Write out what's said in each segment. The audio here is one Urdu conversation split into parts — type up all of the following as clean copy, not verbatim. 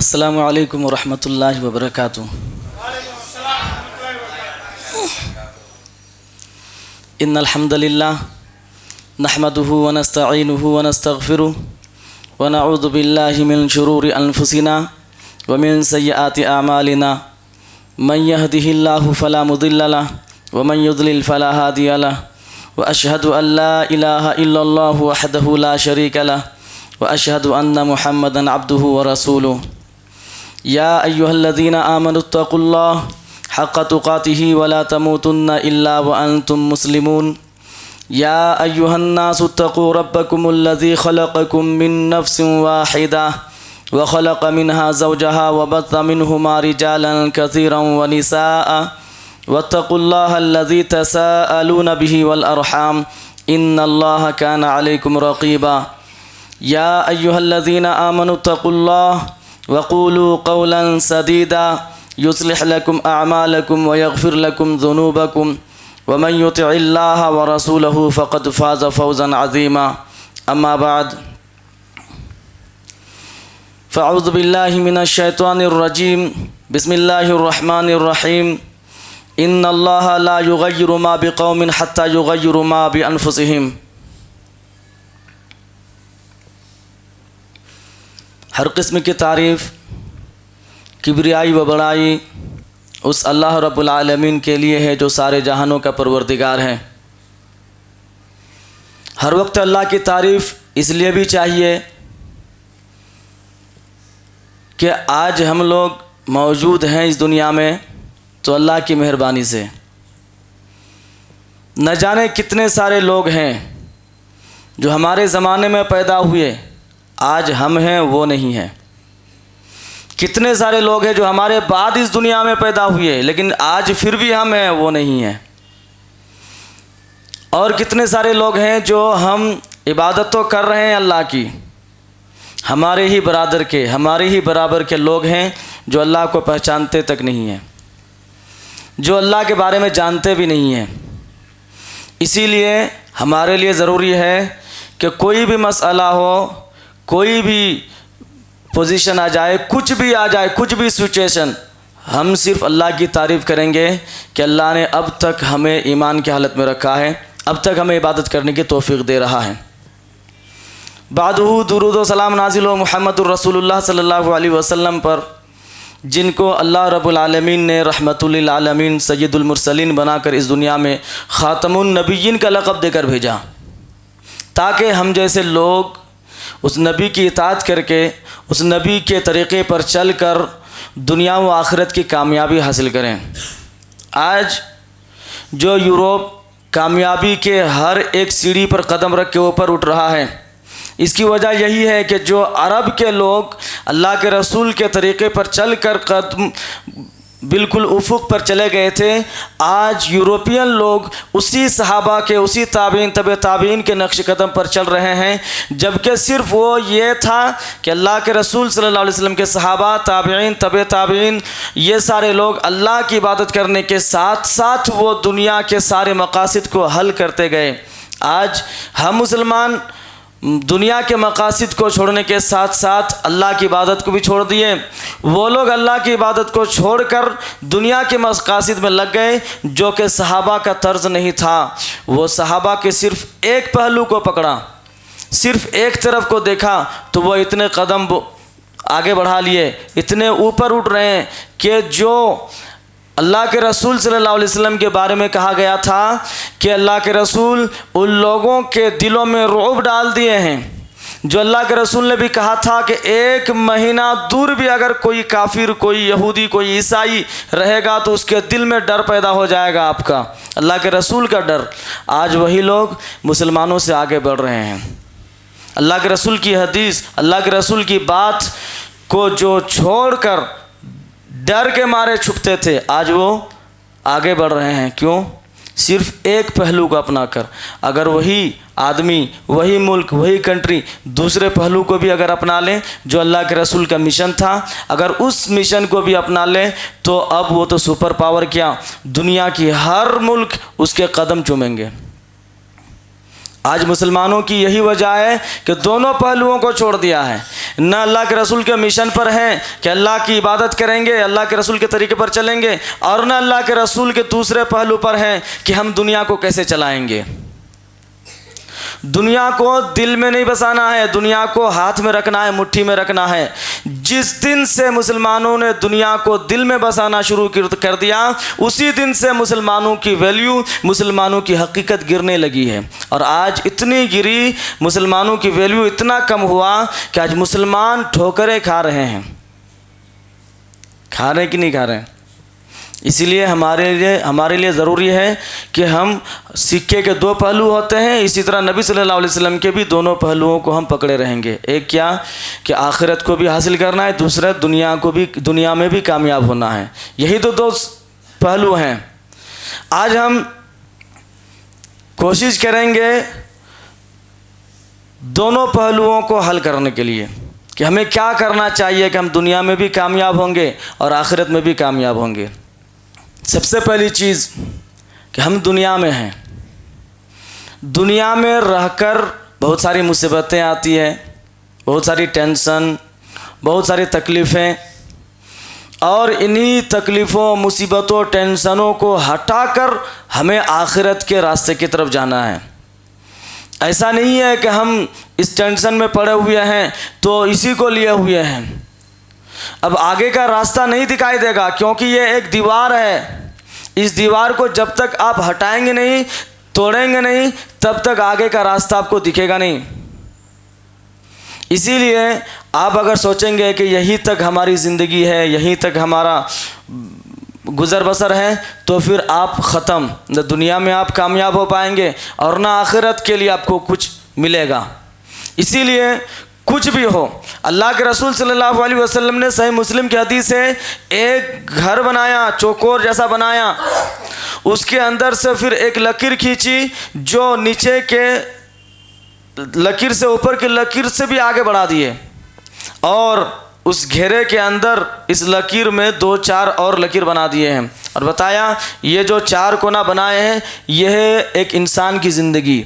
السلام علیکم ورحمۃ اللہ وبرکاتہ۔ ان الحمد للہ نحمده ونستعینه ونستغفره ونعوذ باللہ من شرور انفسنا ومن سیئات اعمالنا من يهده الله فلا مضل له ومن يضلل فلا هادي له واشهد ان لا اله الا الله وحده لا شريك له واشهد ان محمدا عبده ورسوله یا ایھا الذین آمنوا اتقوا اللہ حق تقاته ولا تموتن الا وانتم مسلمون یا ایھا الناس اتقوا ربکم الذی خلقکم من نفس واحدہ وخلق منها زوجها وبث منهما رجالا كثيرا ونساء واتقوا الله الذي تساءلون به والارحام ان الله كان عليكم رقيبا یا ایھا الذین آمنوا اتقوا اللہ وقولوا قولا سدیدا یصلح لکم اعمالکم ویغفر لکم ذنوبکم ومن یطع اللہ ورسولہ فقد فاز فوزا عظیما اما بعد فاعوذ باللہ من الشیطان الرجیم بسم اللہ الرحمن الرحیم ان اللہ لا یغیر ما بقوم حتی یغیروا ما بانفسہم۔ ہر قسم کی تعریف، کبریائی و بڑائی اس اللہ رب العالمین کے لیے ہے جو سارے جہانوں کا پروردگار ہے۔ ہر وقت اللہ کی تعریف اس لیے بھی چاہیے کہ آج ہم لوگ موجود ہیں اس دنیا میں تو اللہ کی مہربانی سے، نہ جانے کتنے سارے لوگ ہیں جو ہمارے زمانے میں پیدا ہوئے آج ہم ہیں وہ نہیں ہیں، کتنے سارے لوگ ہیں جو ہمارے بعد اس دنیا میں پیدا ہوئے لیکن آج پھر بھی ہم ہیں وہ نہیں ہیں، اور کتنے سارے لوگ ہیں جو ہم عبادت تو کر رہے ہیں اللہ کی، ہمارے ہی برادر کے، ہمارے ہی برابر کے لوگ ہیں جو اللہ کو پہچانتے تک نہیں ہیں، جو اللہ کے بارے میں جانتے بھی نہیں ہیں۔ اسی لیے ہمارے لیے ضروری ہے کہ کوئی بھی مسئلہ ہو، کوئی بھی پوزیشن آ جائے، کچھ بھی آ جائے، کچھ بھی سچویشن، ہم صرف اللہ کی تعریف کریں گے کہ اللہ نے اب تک ہمیں ایمان کی حالت میں رکھا ہے، اب تک ہمیں عبادت کرنے کی توفیق دے رہا ہے۔ بعدہ درود و سلام نازل ہو محمد الرسول اللہ صلی اللہ علیہ وسلم پر، جن کو اللہ رب العالمین نے رحمت للعالمین سید المرسلین بنا کر اس دنیا میں خاتم النبیین کا لقب دے کر بھیجا، تاکہ ہم جیسے لوگ اس نبی کی اطاعت کر کے، اس نبی کے طریقے پر چل کر دنیا و آخرت کی کامیابی حاصل کریں۔ آج جو یورپ کامیابی کے ہر ایک سیڑھی پر قدم رکھ کے اوپر اٹھ رہا ہے، اس کی وجہ یہی ہے کہ جو عرب کے لوگ اللہ کے رسول کے طریقے پر چل کر قدم بالکل افق پر چلے گئے تھے، آج یورپین لوگ اسی صحابہ کے، اسی تابعین، تبع تابعین کے نقش قدم پر چل رہے ہیں، جبکہ صرف وہ یہ تھا کہ اللہ کے رسول صلی اللہ علیہ وسلم کے صحابہ، تابعین، تبع تابعین، یہ سارے لوگ اللہ کی عبادت کرنے کے ساتھ ساتھ وہ دنیا کے سارے مقاصد کو حل کرتے گئے۔ آج ہم مسلمان دنیا کے مقاصد کو چھوڑنے کے ساتھ ساتھ اللہ کی عبادت کو بھی چھوڑ دیے، وہ لوگ اللہ کی عبادت کو چھوڑ کر دنیا کے مقاصد میں لگ گئے، جو کہ صحابہ کا طرز نہیں تھا۔ وہ صحابہ کے صرف ایک پہلو کو پکڑا، صرف ایک طرف کو دیکھا تو وہ اتنے قدم آگے بڑھا لیے، اتنے اوپر اٹھ رہے ہیں کہ جو اللہ کے رسول صلی اللہ علیہ وسلم کے بارے میں کہا گیا تھا کہ اللہ کے رسول ان لوگوں کے دلوں میں رعب ڈال دیے ہیں، جو اللہ کے رسول نے بھی کہا تھا کہ ایک مہینہ دور بھی اگر کوئی کافر، کوئی یہودی، کوئی عیسائی رہے گا تو اس کے دل میں ڈر پیدا ہو جائے گا آپ کا، اللہ کے رسول کا ڈر۔ آج وہی لوگ مسلمانوں سے آگے بڑھ رہے ہیں، اللہ کے رسول کی حدیث، اللہ کے رسول کی بات کو جو چھوڑ کر ڈر کے مارے چھپتے تھے، آج وہ آگے بڑھ رہے ہیں۔ کیوں؟ صرف ایک پہلو کو اپنا کر۔ اگر وہی آدمی، وہی ملک، وہی کنٹری دوسرے پہلو کو بھی اگر اپنا لیں جو اللہ کے رسول کا مشن تھا، اگر اس مشن کو بھی اپنا لیں تو اب وہ تو سپر پاور کیا، دنیا کی ہر ملک اس کے قدم چومیں گے۔ آج مسلمانوں کی یہی وجہ ہے کہ دونوں پہلوؤں کو چھوڑ دیا ہے۔ نہ اللہ کے رسول کے مشن پر ہیں کہ اللہ کی عبادت کریں گے، اللہ کے رسول کے طریقے پر چلیں گے، اور نہ اللہ کے رسول کے دوسرے پہلو پر ہیں کہ ہم دنیا کو کیسے چلائیں گے۔ دنیا کو دل میں نہیں بسانا ہے، دنیا کو ہاتھ میں رکھنا ہے، مٹھی میں رکھنا ہے۔ جس دن سے مسلمانوں نے دنیا کو دل میں بسانا شروع کر دیا، اسی دن سے مسلمانوں کی ویلیو، مسلمانوں کی حقیقت گرنے لگی ہے۔ اور آج اتنی گری، مسلمانوں کی ویلیو اتنا کم ہوا کہ آج مسلمان ٹھوکریں کھا رہے ہیں۔ کھا رہے ہیں کہ نہیں کھا رہے ہیں؟ اسی لیے ہمارے لیے ضروری ہے کہ ہم سکے کے دو پہلو ہوتے ہیں، اسی طرح نبی صلی اللہ علیہ وسلم کے بھی دونوں پہلوؤں کو ہم پکڑے رہیں گے۔ ایک کیا کہ آخرت کو بھی حاصل کرنا ہے، دوسرا دنیا میں بھی کامیاب ہونا ہے۔ یہی تو دو پہلو ہیں۔ آج ہم کوشش کریں گے دونوں پہلوؤں کو حل کرنے کے لیے کہ ہمیں کیا کرنا چاہیے کہ ہم دنیا میں بھی کامیاب ہوں گے اور آخرت میں بھی کامیاب ہوں گے۔ سب سے پہلی چیز کہ ہم دنیا میں ہیں، دنیا میں رہ کر بہت ساری مصیبتیں آتی ہیں، بہت ساری ٹینشن، بہت ساری تکلیفیں، اور انہی تکلیفوں، مصیبتوں، ٹینشنوں کو ہٹا کر ہمیں آخرت کے راستے کی طرف جانا ہے۔ ایسا نہیں ہے کہ ہم اس ٹینشن میں پڑے ہوئے ہیں تو اسی کو لیے ہوئے ہیں، اب آگے کا راستہ نہیں دکھائی دے گا، کیونکہ یہ ایک دیوار ہے۔ اس دیوار کو جب تک آپ ہٹائیں گے نہیں، توڑیں گے نہیں، تب تک آگے کا راستہ آپ کو دکھے گا نہیں۔ اسی لیے آپ اگر سوچیں گے کہ یہیں تک ہماری زندگی ہے، یہیں تک ہمارا گزر بسر ہے، تو پھر آپ ختم، نہ دنیا میں آپ کامیاب ہو پائیں گے اور نہ آخرت کے لیے آپ کو کچھ ملے گا۔ اسی لیے کچھ بھی ہو، اللہ کے رسول صلی اللہ علیہ وسلم نے صحیح مسلم کی حدیث ہے، ایک گھر بنایا، چوکور جیسا بنایا، اس کے اندر سے پھر ایک لکیر کھینچی جو نیچے کے لکیر سے اوپر کی لکیر سے بھی آگے بڑھا دیے، اور اس گھیرے کے اندر اس لکیر میں 2-4 اور لکیر بنا دیے ہیں، اور بتایا یہ جو 4 کونا بنائے ہیں یہ ہے ایک انسان کی زندگی،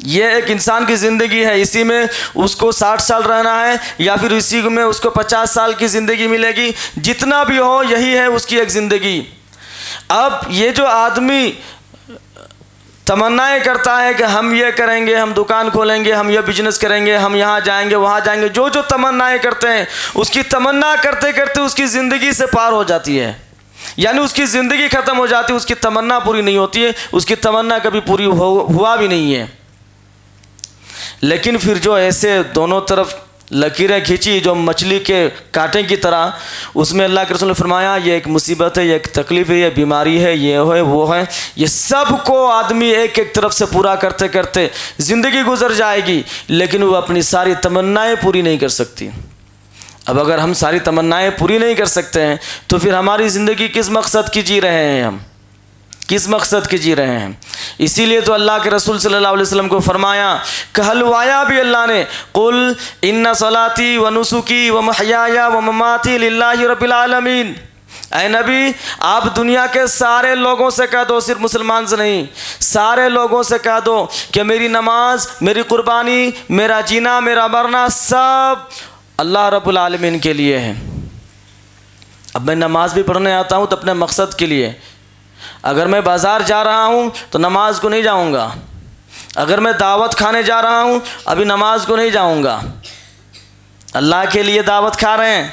یہ ایک انسان کی زندگی ہے، اسی میں اس کو 60 سال رہنا ہے یا پھر اسی میں اس کو 50 سال کی زندگی ملے گی، جتنا بھی ہو یہی ہے اس کی ایک زندگی۔ اب یہ جو آدمی تمنائیں کرتا ہے کہ ہم یہ کریں گے، ہم دکان کھولیں گے، ہم یہ بزنس کریں گے، ہم یہاں جائیں گے، وہاں جائیں گے، جو تمنائیں کرتے ہیں، اس کی تمنا کرتے کرتے اس کی زندگی سے پار ہو جاتی ہے، یعنی اس کی زندگی ختم ہو جاتی ہے، اس کی تمنا پوری نہیں ہوتی ہے، اس کی تمنا کبھی پوری ہوا بھی نہیں ہے۔ لیکن پھر جو ایسے دونوں طرف لکیریں کھینچی جو مچھلی کے کانٹے کی طرح، اس میں اللہ کے رسول نے فرمایا یہ ایک مصیبت ہے، یہ ایک تکلیف ہے، یہ بیماری ہے، یہ ہے وہ ہے، یہ سب کو آدمی ایک ایک طرف سے پورا کرتے کرتے زندگی گزر جائے گی، لیکن وہ اپنی ساری تمنائیں پوری نہیں کر سکتی۔ اب اگر ہم ساری تمنائیں پوری نہیں کر سکتے ہیں تو پھر ہماری زندگی کس مقصد کی جی رہے ہیں، ہم کس مقصد کی جی رہے ہیں؟ اسی لیے تو اللہ کے رسول صلی اللہ علیہ وسلم کو فرمایا، کہلوایا بھی اللہ نے، قل ان صلاتی و نسکی و محیای و مماتی للہ رب العالمین۔ اے نبی آپ دنیا کے سارے لوگوں سے کہہ دو، صرف مسلمان سے نہیں، سارے لوگوں سے کہہ دو کہ میری نماز، میری قربانی، میرا جینا، میرا مرنا سب اللہ رب العالمین کے لیے ہے۔ اب میں نماز بھی پڑھنے آتا ہوں تو اپنے مقصد کے لیے، اگر میں بازار جا رہا ہوں تو نماز کو نہیں جاؤں گا، اگر میں دعوت کھانے جا رہا ہوں ابھی نماز کو نہیں جاؤں گا، اللہ کے لیے دعوت کھا رہے ہیں،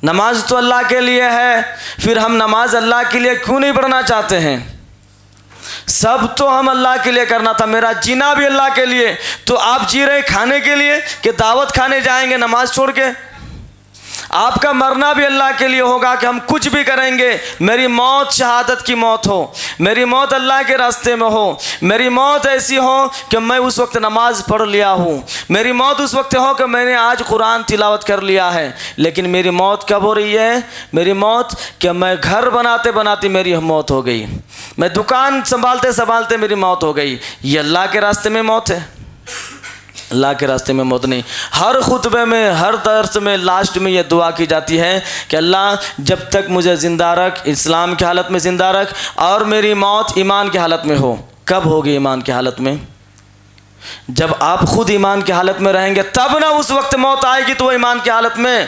نماز تو اللہ کے لیے ہے، پھر ہم نماز اللہ کے لیے کیوں نہیں پڑھنا چاہتے ہیں؟ سب تو ہم اللہ کے لیے کرنا تھا، میرا جینا بھی اللہ کے لیے، تو آپ جی رہے کھانے کے لیے کہ دعوت کھانے جائیں گے نماز چھوڑ کے؟ آپ کا مرنا بھی اللہ کے لیے ہوگا کہ ہم کچھ بھی کریں گے، میری موت شہادت کی موت ہو، میری موت اللہ کے راستے میں ہو، میری موت ایسی ہو کہ میں اس وقت نماز پڑھ لیا ہوں، میری موت اس وقت ہو کہ میں نے آج قرآن تلاوت کر لیا ہے۔ لیکن میری موت کب ہو رہی ہے؟ میری موت کہ میں گھر بناتے بناتے میری موت ہو گئی، میں دکان سنبھالتے سنبھالتے میری موت ہو گئی، یہ اللہ کے راستے میں موت ہے؟ اللہ کے راستے میں موت نہیں۔ ہر خطبے میں، ہر درس میں لاسٹ میں یہ دعا کی جاتی ہے کہ اللہ جب تک مجھے زندہ رکھ، اسلام کی حالت میں زندہ رکھ، اور میری موت ایمان کی حالت میں ہو۔ کب ہوگی ایمان کی حالت میں؟ جب آپ خود ایمان کی حالت میں رہیں گے تب نہ اس وقت موت آئے گی تو وہ ایمان کی حالت میں.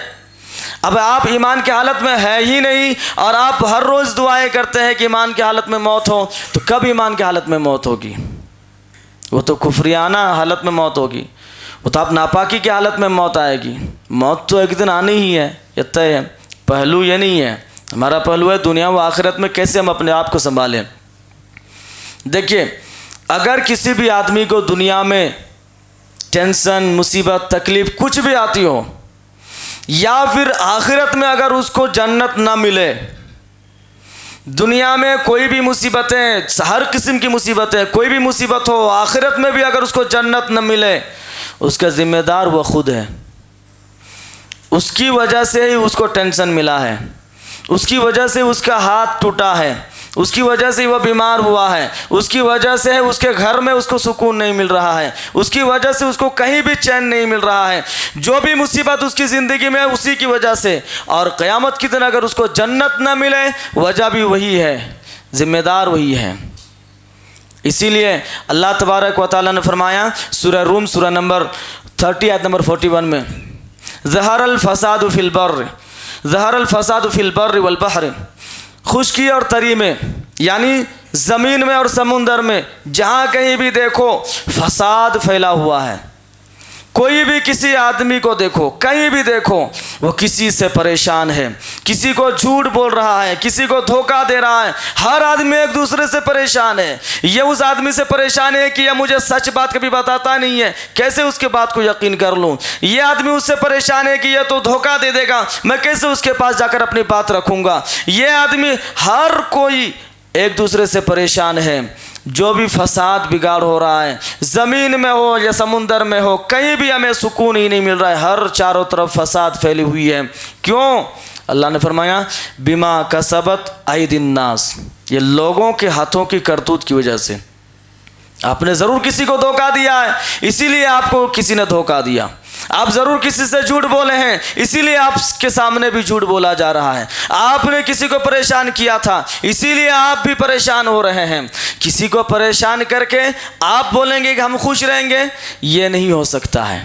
اب آپ ایمان کی حالت میں ہے ہی نہیں اور آپ ہر روز دعائیں کرتے ہیں کہ ایمان کی حالت میں موت ہو، تو کب ایمان کی حالت میں موت ہوگی؟ وہ تو کفریانہ حالت میں موت ہوگی، وہ تو آپ ناپاکی کی حالت میں موت آئے گی. موت تو ایک دن آنی ہی ہے، یہ طے ہے. پہلو یہ نہیں ہے، ہمارا پہلو ہے دنیا و آخرت میں کیسے ہم اپنے آپ کو سنبھالیں. دیکھیے، اگر کسی بھی آدمی کو دنیا میں ٹینشن، مصیبت، تکلیف کچھ بھی آتی ہو، یا پھر آخرت میں اگر اس کو جنت نہ ملے، دنیا میں کوئی بھی مصیبتیں، ہر قسم کی مصیبتیں، کوئی بھی مصیبت ہو، آخرت میں بھی اگر اس کو جنت نہ ملے، اس کا ذمہ دار وہ خود ہے. اس کی وجہ سے ہی اس کو ٹینشن ملا ہے، اس کی وجہ سے اس کا ہاتھ ٹوٹا ہے، اس کی وجہ سے وہ بیمار ہوا ہے، اس کی وجہ سے اس کے گھر میں اس کو سکون نہیں مل رہا ہے، اس کی وجہ سے اس کو کہیں بھی چین نہیں مل رہا ہے. جو بھی مصیبت اس کی زندگی میں ہے اسی کی وجہ سے. اور قیامت کے دن اگر اس کو جنت نہ ملے، وجہ بھی وہی ہے، ذمہ دار وہی ہے. اسی لیے اللہ تبارک و تعالیٰ نے فرمایا سورہ روم سورہ نمبر 30 آیت نمبر 41 میں، ظہر الفساد فی البر، ظہر الفساد فی البر والبحر، خشکی اور تری میں، یعنی زمین میں اور سمندر میں جہاں کہیں بھی دیکھو فساد پھیلا ہوا ہے. کوئی بھی کسی آدمی کو دیکھو، کہیں بھی دیکھو، وہ کسی سے پریشان ہے، کسی کو جھوٹ بول رہا ہے، کسی کو دھوکہ دے رہا ہے. ہر آدمی ایک دوسرے سے پریشان ہے. یہ اس آدمی سے پریشان ہے کہ یہ مجھے سچ بات کبھی بتاتا نہیں ہے، کیسے اس کے بات کو یقین کر لوں. یہ آدمی اس سے پریشان ہے کہ یہ تو دھوکہ دے دے گا، میں کیسے اس کے پاس جا کر اپنی بات رکھوں گا. یہ آدمی، ہر کوئی ایک دوسرے سے پریشان ہے. جو بھی فساد بگاڑ ہو رہا ہے، زمین میں ہو یا سمندر میں ہو، کہیں بھی ہمیں سکون ہی نہیں مل رہا ہے. ہر چاروں طرف فساد پھیلی ہوئی ہے. کیوں؟ اللہ نے فرمایا بما کسبت ایدی الناس، یہ لوگوں کے ہاتھوں کی کرتوت کی وجہ سے. آپ نے ضرور کسی کو دھوکہ دیا ہے، اسی لیے آپ کو کسی نے دھوکہ دیا. آپ ضرور کسی سے جھوٹ بولے ہیں، اسی لیے آپ کے سامنے بھی جھوٹ بولا جا رہا ہے. آپ نے کسی کو پریشان کیا تھا، اسی لیے آپ بھی پریشان ہو رہے ہیں. کسی کو پریشان کر کے آپ بولیں گے کہ ہم خوش رہیں گے، یہ نہیں ہو سکتا ہے.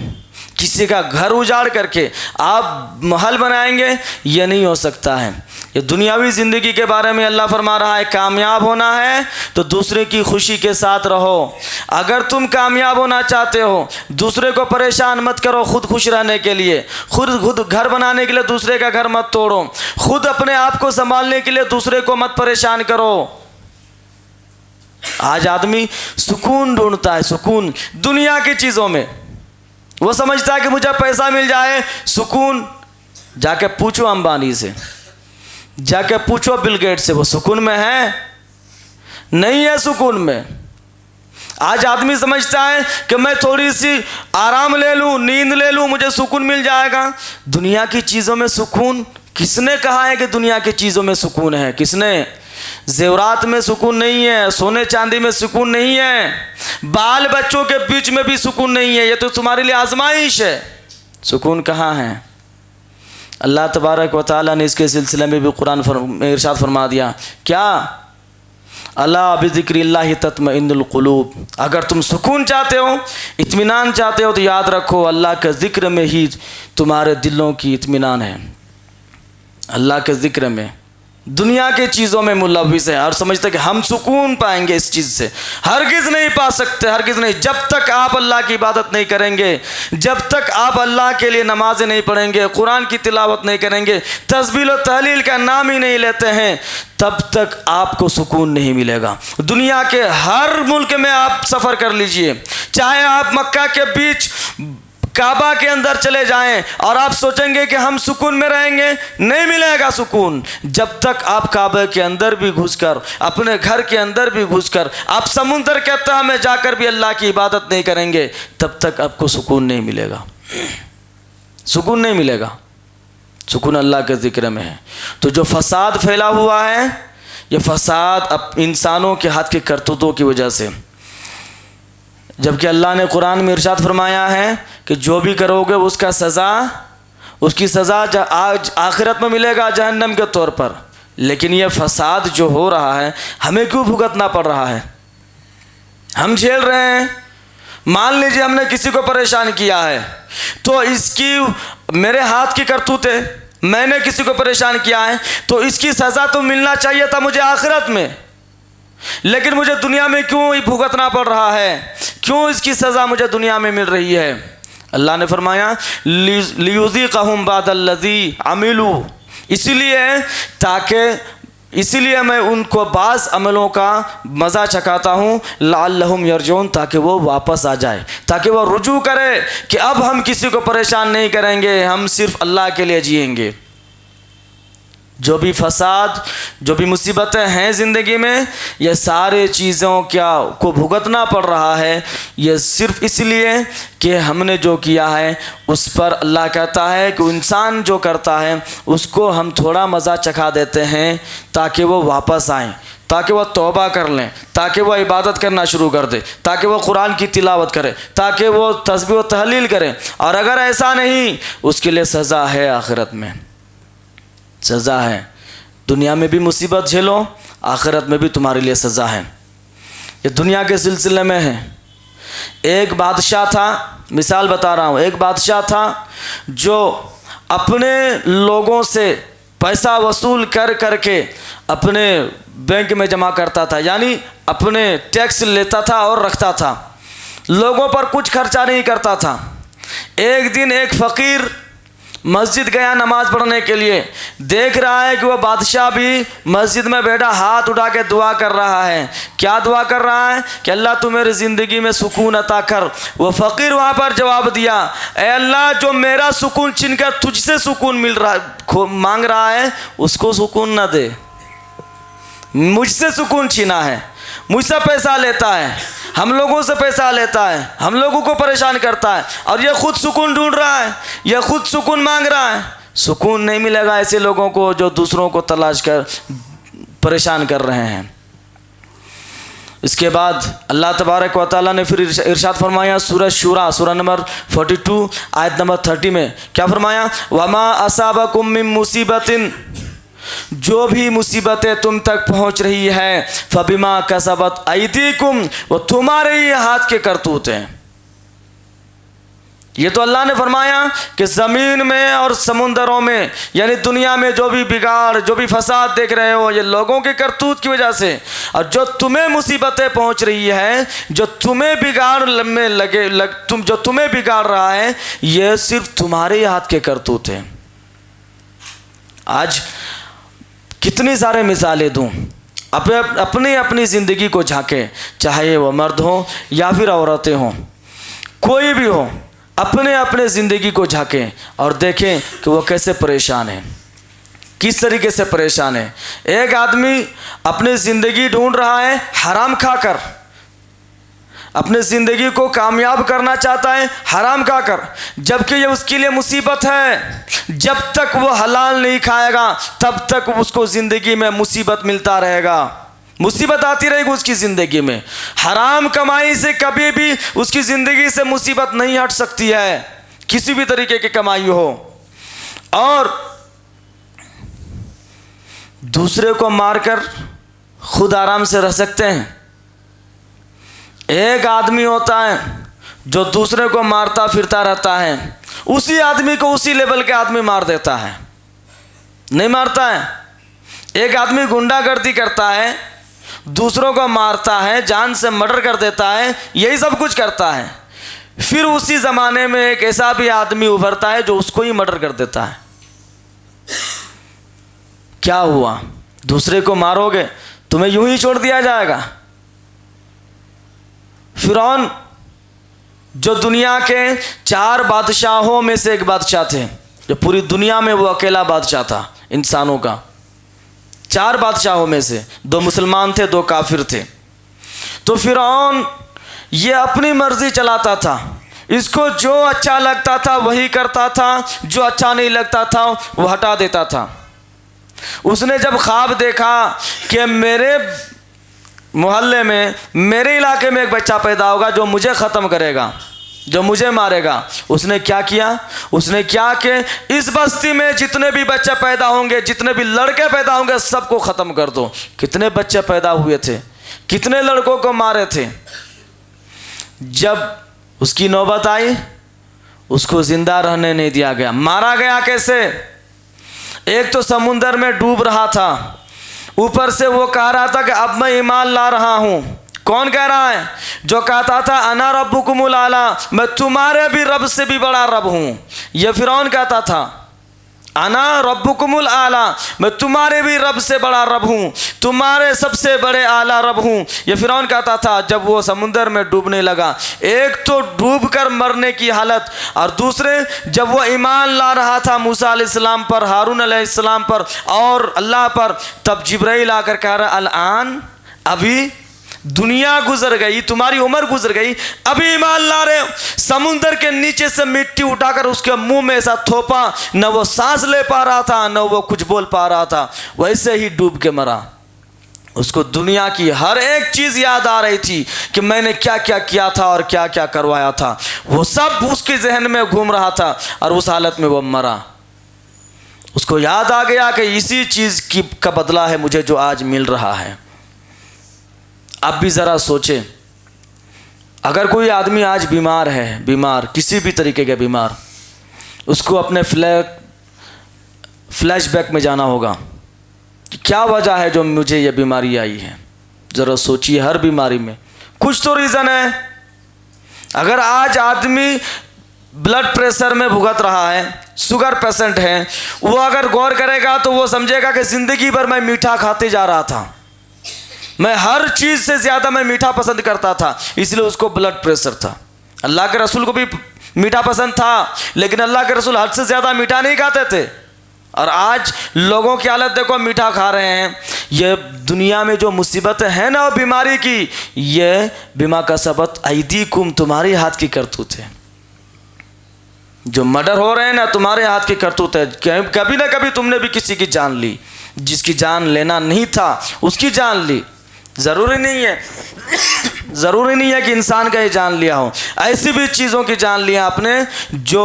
کسی کا گھر اجاڑ کر کے آپ محل بنائیں گے، یہ نہیں ہو سکتا ہے. یہ دنیاوی زندگی کے بارے میں اللہ فرما رہا ہے کامیاب ہونا ہے تو دوسرے کی خوشی کے ساتھ رہو. اگر تم کامیاب ہونا چاہتے ہو، دوسرے کو پریشان مت کرو خود خوش رہنے کے لیے. خود گھر بنانے کے لیے دوسرے کا گھر مت توڑو. خود اپنے آپ کو سنبھالنے کے لیے دوسرے کو مت پریشان کرو. آج آدمی سکون ڈھونڈتا ہے، سکون دنیا کی چیزوں میں. وہ سمجھتا ہے کہ مجھے پیسہ مل جائے سکون. جا کے پوچھو امبانی سے، جا کے پوچھو بل گیٹ سے، وہ سکون میں ہے؟ نہیں ہے سکون میں. آج آدمی سمجھتا ہے کہ میں تھوڑی سی آرام لے لوں، نیند لے لوں، مجھے سکون مل جائے گا. دنیا کی چیزوں میں سکون کس نے کہا ہے کہ دنیا کی چیزوں میں سکون ہے؟ کس نے؟ زیورات میں سکون نہیں ہے، سونے چاندی میں سکون نہیں ہے، بال بچوں کے بیچ میں بھی سکون نہیں ہے. یہ تو تمہارے لیے آزمائش ہے. سکون کہاں ہے؟ اللہ تبارک و تعالیٰ نے اس کے سلسلے میں بھی قرآن میں ارشاد فرما دیا کیا؟ الا بذکر اللہ تطمئن القلوب. اگر تم سکون چاہتے ہو، اطمینان چاہتے ہو، تو یاد رکھو اللہ کے ذکر میں ہی تمہارے دلوں کی اطمینان ہے. اللہ کے ذکر میں. دنیا کے چیزوں میں ملوث ہے اور سمجھتے کہ ہم سکون پائیں گے اس چیز سے. ہرگز نہیں پا سکتے، ہرگز نہیں. جب تک آپ اللہ کی عبادت نہیں کریں گے، جب تک آپ اللہ کے لیے نمازیں نہیں پڑھیں گے، قرآن کی تلاوت نہیں کریں گے، تسبیح و تحلیل کا نام ہی نہیں لیتے ہیں، تب تک آپ کو سکون نہیں ملے گا. دنیا کے ہر ملک میں آپ سفر کر لیجئے، چاہے آپ مکہ کے بیچ کعبہ کے اندر چلے جائیں اور آپ سوچیں گے کہ ہم سکون میں رہیں گے، نہیں ملے گا سکون. جب تک آپ کعبہ کے اندر بھی گھس کر، اپنے گھر کے اندر بھی گھس کر، آپ سمندر کے تہہ میں جا کر بھی اللہ کی عبادت نہیں کریں گے، تب تک آپ کو سکون نہیں ملے گا. سکون نہیں ملے گا. سکون اللہ کے ذکر میں ہے. تو جو فساد پھیلا ہوا ہے، یہ فساد انسانوں کے ہاتھ کی کرتوتوں کی وجہ سے. جبکہ اللہ نے قرآن میں ارشاد فرمایا ہے کہ جو بھی کرو گے اس کا سزا، اس کی سزا آج آخرت میں ملے گا جہنم کے طور پر. لیکن یہ فساد جو ہو رہا ہے ہمیں کیوں بھگتنا پڑ رہا ہے؟ ہم جھیل رہے ہیں. مان لیجیے ہم نے کسی کو پریشان کیا ہے تو اس کی میرے ہاتھ کی کرتوت ہے، میں نے کسی کو پریشان کیا ہے تو اس کی سزا تو ملنا چاہیے تھا مجھے آخرت میں، لیکن مجھے دنیا میں کیوں بھگتنا پڑ رہا ہے؟ کیوں اس کی سزا مجھے دنیا میں مل رہی ہے؟ اللہ نے فرمایا لیذیقہم بعد الذی عملوا، اسی لیے میں ان کو بعض عملوں کا مزہ چکھاتا ہوں، لعلہم یرجعون، تاکہ وہ واپس آ جائے، تاکہ وہ رجوع کرے کہ اب ہم کسی کو پریشان نہیں کریں گے، ہم صرف اللہ کے لیے جئیں گے۔ جو بھی فساد، جو بھی مصیبتیں ہیں زندگی میں، یہ سارے چیزوں کو بھگتنا پڑ رہا ہے، یہ صرف اس لیے کہ ہم نے جو کیا ہے اس پر اللہ کہتا ہے کہ انسان جو کرتا ہے اس کو ہم تھوڑا مزہ چکھا دیتے ہیں تاکہ وہ واپس آئیں، تاکہ وہ توبہ کر لیں، تاکہ وہ عبادت کرنا شروع کر دے، تاکہ وہ قرآن کی تلاوت کرے، تاکہ وہ تسبیح و تحلیل کرے۔ اور اگر ایسا نہیں، اس کے لیے سزا ہے، آخرت میں سزا ہے۔ دنیا میں بھی مصیبت جھیلو، آخرت میں بھی تمہارے لیے سزا ہے۔ یہ دنیا کے سلسلے میں ہے۔ ایک بادشاہ تھا، مثال بتا رہا ہوں، ایک بادشاہ تھا جو اپنے لوگوں سے پیسہ وصول کر کے اپنے بینک میں جمع کرتا تھا، یعنی اپنے ٹیکس لیتا تھا اور رکھتا تھا، لوگوں پر کچھ خرچہ نہیں کرتا تھا۔ ایک دن ایک فقیر مسجد گیا نماز پڑھنے کے لیے، دیکھ رہا ہے کہ وہ بادشاہ بھی مسجد میں بیٹھا ہاتھ اٹھا کے دعا کر رہا ہے۔ کیا دعا کر رہا ہے؟ کہ اللہ تو میری زندگی میں سکون عطا کر۔ وہ فقیر وہاں پر جواب دیا، اے اللہ، جو میرا سکون چھین کر تجھ سے سکون مانگ رہا ہے اس کو سکون نہ دے، مجھ سے سکون چھینا ہے، مجھ سے پیسہ لیتا ہے، ہم لوگوں سے پیسہ لیتا ہے، ہم لوگوں کو پریشان کرتا ہے، اور یہ خود سکون ڈھونڈ رہا ہے، یہ خود سکون مانگ رہا ہے۔ سکون نہیں ملے گا ایسے لوگوں کو جو دوسروں کو تلاش کر پریشان کر رہے ہیں۔ اس کے بعد اللہ تبارک و تعالیٰ نے پھر ارشاد فرمایا سورہ شورا، سورہ نمبر 42 آیت نمبر 30 میں کیا فرمایا؟ وَمَا أَصَابَكُم مِّن مُّصِيبَةٍ، جو بھی مصیبتیں تم تک پہنچ رہی ہے، فَبِمَا كَسَبَتْ أَيْدِيكُمْ، وہ تمہارے ہی ہاتھ کے کرتوت ہیں۔ یہ تو اللہ نے فرمایا کہ زمین میں اور سمندروں میں، یعنی دنیا میں جو بھی بگاڑ، جو بھی فساد دیکھ رہے ہو، یہ لوگوں کے کرتوت کی وجہ سے، اور جو تمہیں مصیبتیں پہنچ رہی ہے، جو تمہیں جو تمہیں بگاڑ رہا ہے، یہ صرف تمہارے ہی ہاتھ کے کرتوت ہیں۔ آج کتنی سارے مثالیں دوں، اپنی زندگی کو جھانکیں، چاہے وہ مرد ہوں یا پھر عورتیں ہوں، کوئی بھی ہو، اپنے زندگی کو جھانکیں اور دیکھیں کہ وہ کیسے پریشان ہیں، کس طریقے سے پریشان ہیں۔ ایک آدمی اپنی زندگی ڈھونڈ رہا ہے حرام کھا کر، اپنے زندگی کو کامیاب کرنا چاہتا ہے حرام کھا کر، جبکہ یہ اس کے لیے مصیبت ہے۔ جب تک وہ حلال نہیں کھائے گا تب تک اس کو زندگی میں مصیبت ملتا رہے گا، مصیبت آتی رہے گی اس کی زندگی میں۔ حرام کمائی سے کبھی بھی اس کی زندگی سے مصیبت نہیں ہٹ سکتی ہے، کسی بھی طریقے کی کمائی ہو۔ اور دوسرے کو مار کر خود آرام سے رہ سکتے ہیں۔ ایک آدمی ہوتا ہے جو دوسرے کو مارتا پھرتا رہتا ہے، اسی آدمی کو اسی لیول کے آدمی مار دیتا ہے، نہیں مارتا ہے۔ ایک آدمی گنڈا گردی کرتا ہے، دوسروں کو مارتا ہے، جان سے مرڈر کر دیتا ہے، یہی سب کچھ کرتا ہے، پھر اسی زمانے میں ایک ایسا بھی آدمی ابھرتا ہے جو اس کو ہی مرڈر کر دیتا ہے۔ کیا ہوا؟ دوسرے کو مارو گے تمہیں یوں ہی چھوڑ دیا جائے گا۔ فرعون جو دنیا کے 4 بادشاہوں میں سے ایک بادشاہ تھے، جو پوری دنیا میں وہ اکیلا بادشاہ تھا انسانوں کا، 4 بادشاہوں میں سے 2 مسلمان تھے، 2 کافر تھے۔ تو فرعون یہ اپنی مرضی چلاتا تھا، اس کو جو اچھا لگتا تھا وہی کرتا تھا، جو اچھا نہیں لگتا تھا وہ ہٹا دیتا تھا۔ اس نے جب خواب دیکھا کہ میرے محلے میں، میرے علاقے میں ایک بچہ پیدا ہوگا جو مجھے ختم کرے گا، جو مجھے مارے گا، اس نے کیا کیا؟ اس نے کیا کہ اس بستی میں جتنے بھی بچے پیدا ہوں گے، جتنے بھی لڑکے پیدا ہوں گے، سب کو ختم کر دو۔ کتنے بچے پیدا ہوئے تھے، کتنے لڑکوں کو مارے تھے۔ جب اس کی نوبت آئی، اس کو زندہ رہنے نہیں دیا گیا۔ مارا گیا کیسے؟ ایک تو سمندر میں ڈوب رہا تھا، اوپر سے وہ کہہ رہا تھا کہ اب میں ایمان لا رہا ہوں۔ کون کہہ رہا ہے؟ جو کہتا تھا انا ربکم الاعلی، میں تمہارے بھی رب سے بھی بڑا رب ہوں۔ یہ فرعون کہتا تھا انا ربکم الاعلی، میں تمہارے بھی رب سے بڑا رب ہوں، تمہارے سب سے بڑے اعلیٰ رب ہوں، یہ فرعون کہتا تھا جب وہ سمندر میں ڈوبنے لگا۔ ایک تو ڈوب کر مرنے کی حالت، اور دوسرے جب وہ ایمان لا رہا تھا موسیٰ علیہ السلام پر، ہارون علیہ السلام پر اور اللہ پر، تب جبرائیل آ کر کہہ رہا الآن، ابھی دنیا گزر گئی، تمہاری عمر گزر گئی، ابھی ایمان لا رہے ہو۔ سمندر کے نیچے سے مٹی اٹھا کر اس کے منہ میں ایسا تھوپا، نہ وہ سانس لے پا رہا تھا نہ وہ کچھ بول پا رہا تھا، ویسے ہی ڈوب کے مرا۔ اس کو دنیا کی ہر ایک چیز یاد آ رہی تھی کہ میں نے کیا کیا کیا تھا اور کیا کیا کروایا تھا، وہ سب اس کے ذہن میں گھوم رہا تھا، اور اس حالت میں وہ مرا۔ اس کو یاد آ گیا کہ اسی چیز کا بدلہ ہے مجھے جو آج مل رہا ہے۔ اب بھی ذرا سوچیں، اگر کوئی آدمی آج بیمار ہے، بیمار کسی بھی طریقے کے بیمار، اس کو اپنے فلیش بیک میں جانا ہوگا کہ کیا وجہ ہے جو مجھے یہ بیماری آئی ہے۔ ذرا سوچیے، ہر بیماری میں کچھ تو ریزن ہے۔ اگر آج آدمی بلڈ پریشر میں بھگت رہا ہے، شوگر پیشنٹ ہے، وہ اگر غور کرے گا تو وہ سمجھے گا کہ زندگی بھر میں میٹھا کھاتے جا رہا تھا، میں ہر چیز سے زیادہ میں میٹھا پسند کرتا تھا، اس لیے اس کو بلڈ پریشر تھا۔ اللہ کے رسول کو بھی میٹھا پسند تھا، لیکن اللہ کے رسول حد سے زیادہ میٹھا نہیں کھاتے تھے۔ اور آج لوگوں کی حالت دیکھو، میٹھا کھا رہے ہیں۔ یہ دنیا میں جو مصیبتیں ہیں نا وہ بیماری کی، یہ بما کسبت ایدیکم، تمہارے ہاتھ کی کرتوت ہے۔ جو مرڈر ہو رہے ہیں نا، تمہارے ہاتھ کی کرتوت ہے۔ کبھی نہ کبھی تم نے بھی کسی کی جان لی، جس کی جان لینا نہیں تھا اس کی جان لی۔ ضروری نہیں ہے کہ انسان کا ہی جان لیا ہو، ایسی بھی چیزوں کی جان لیا آپ نے جو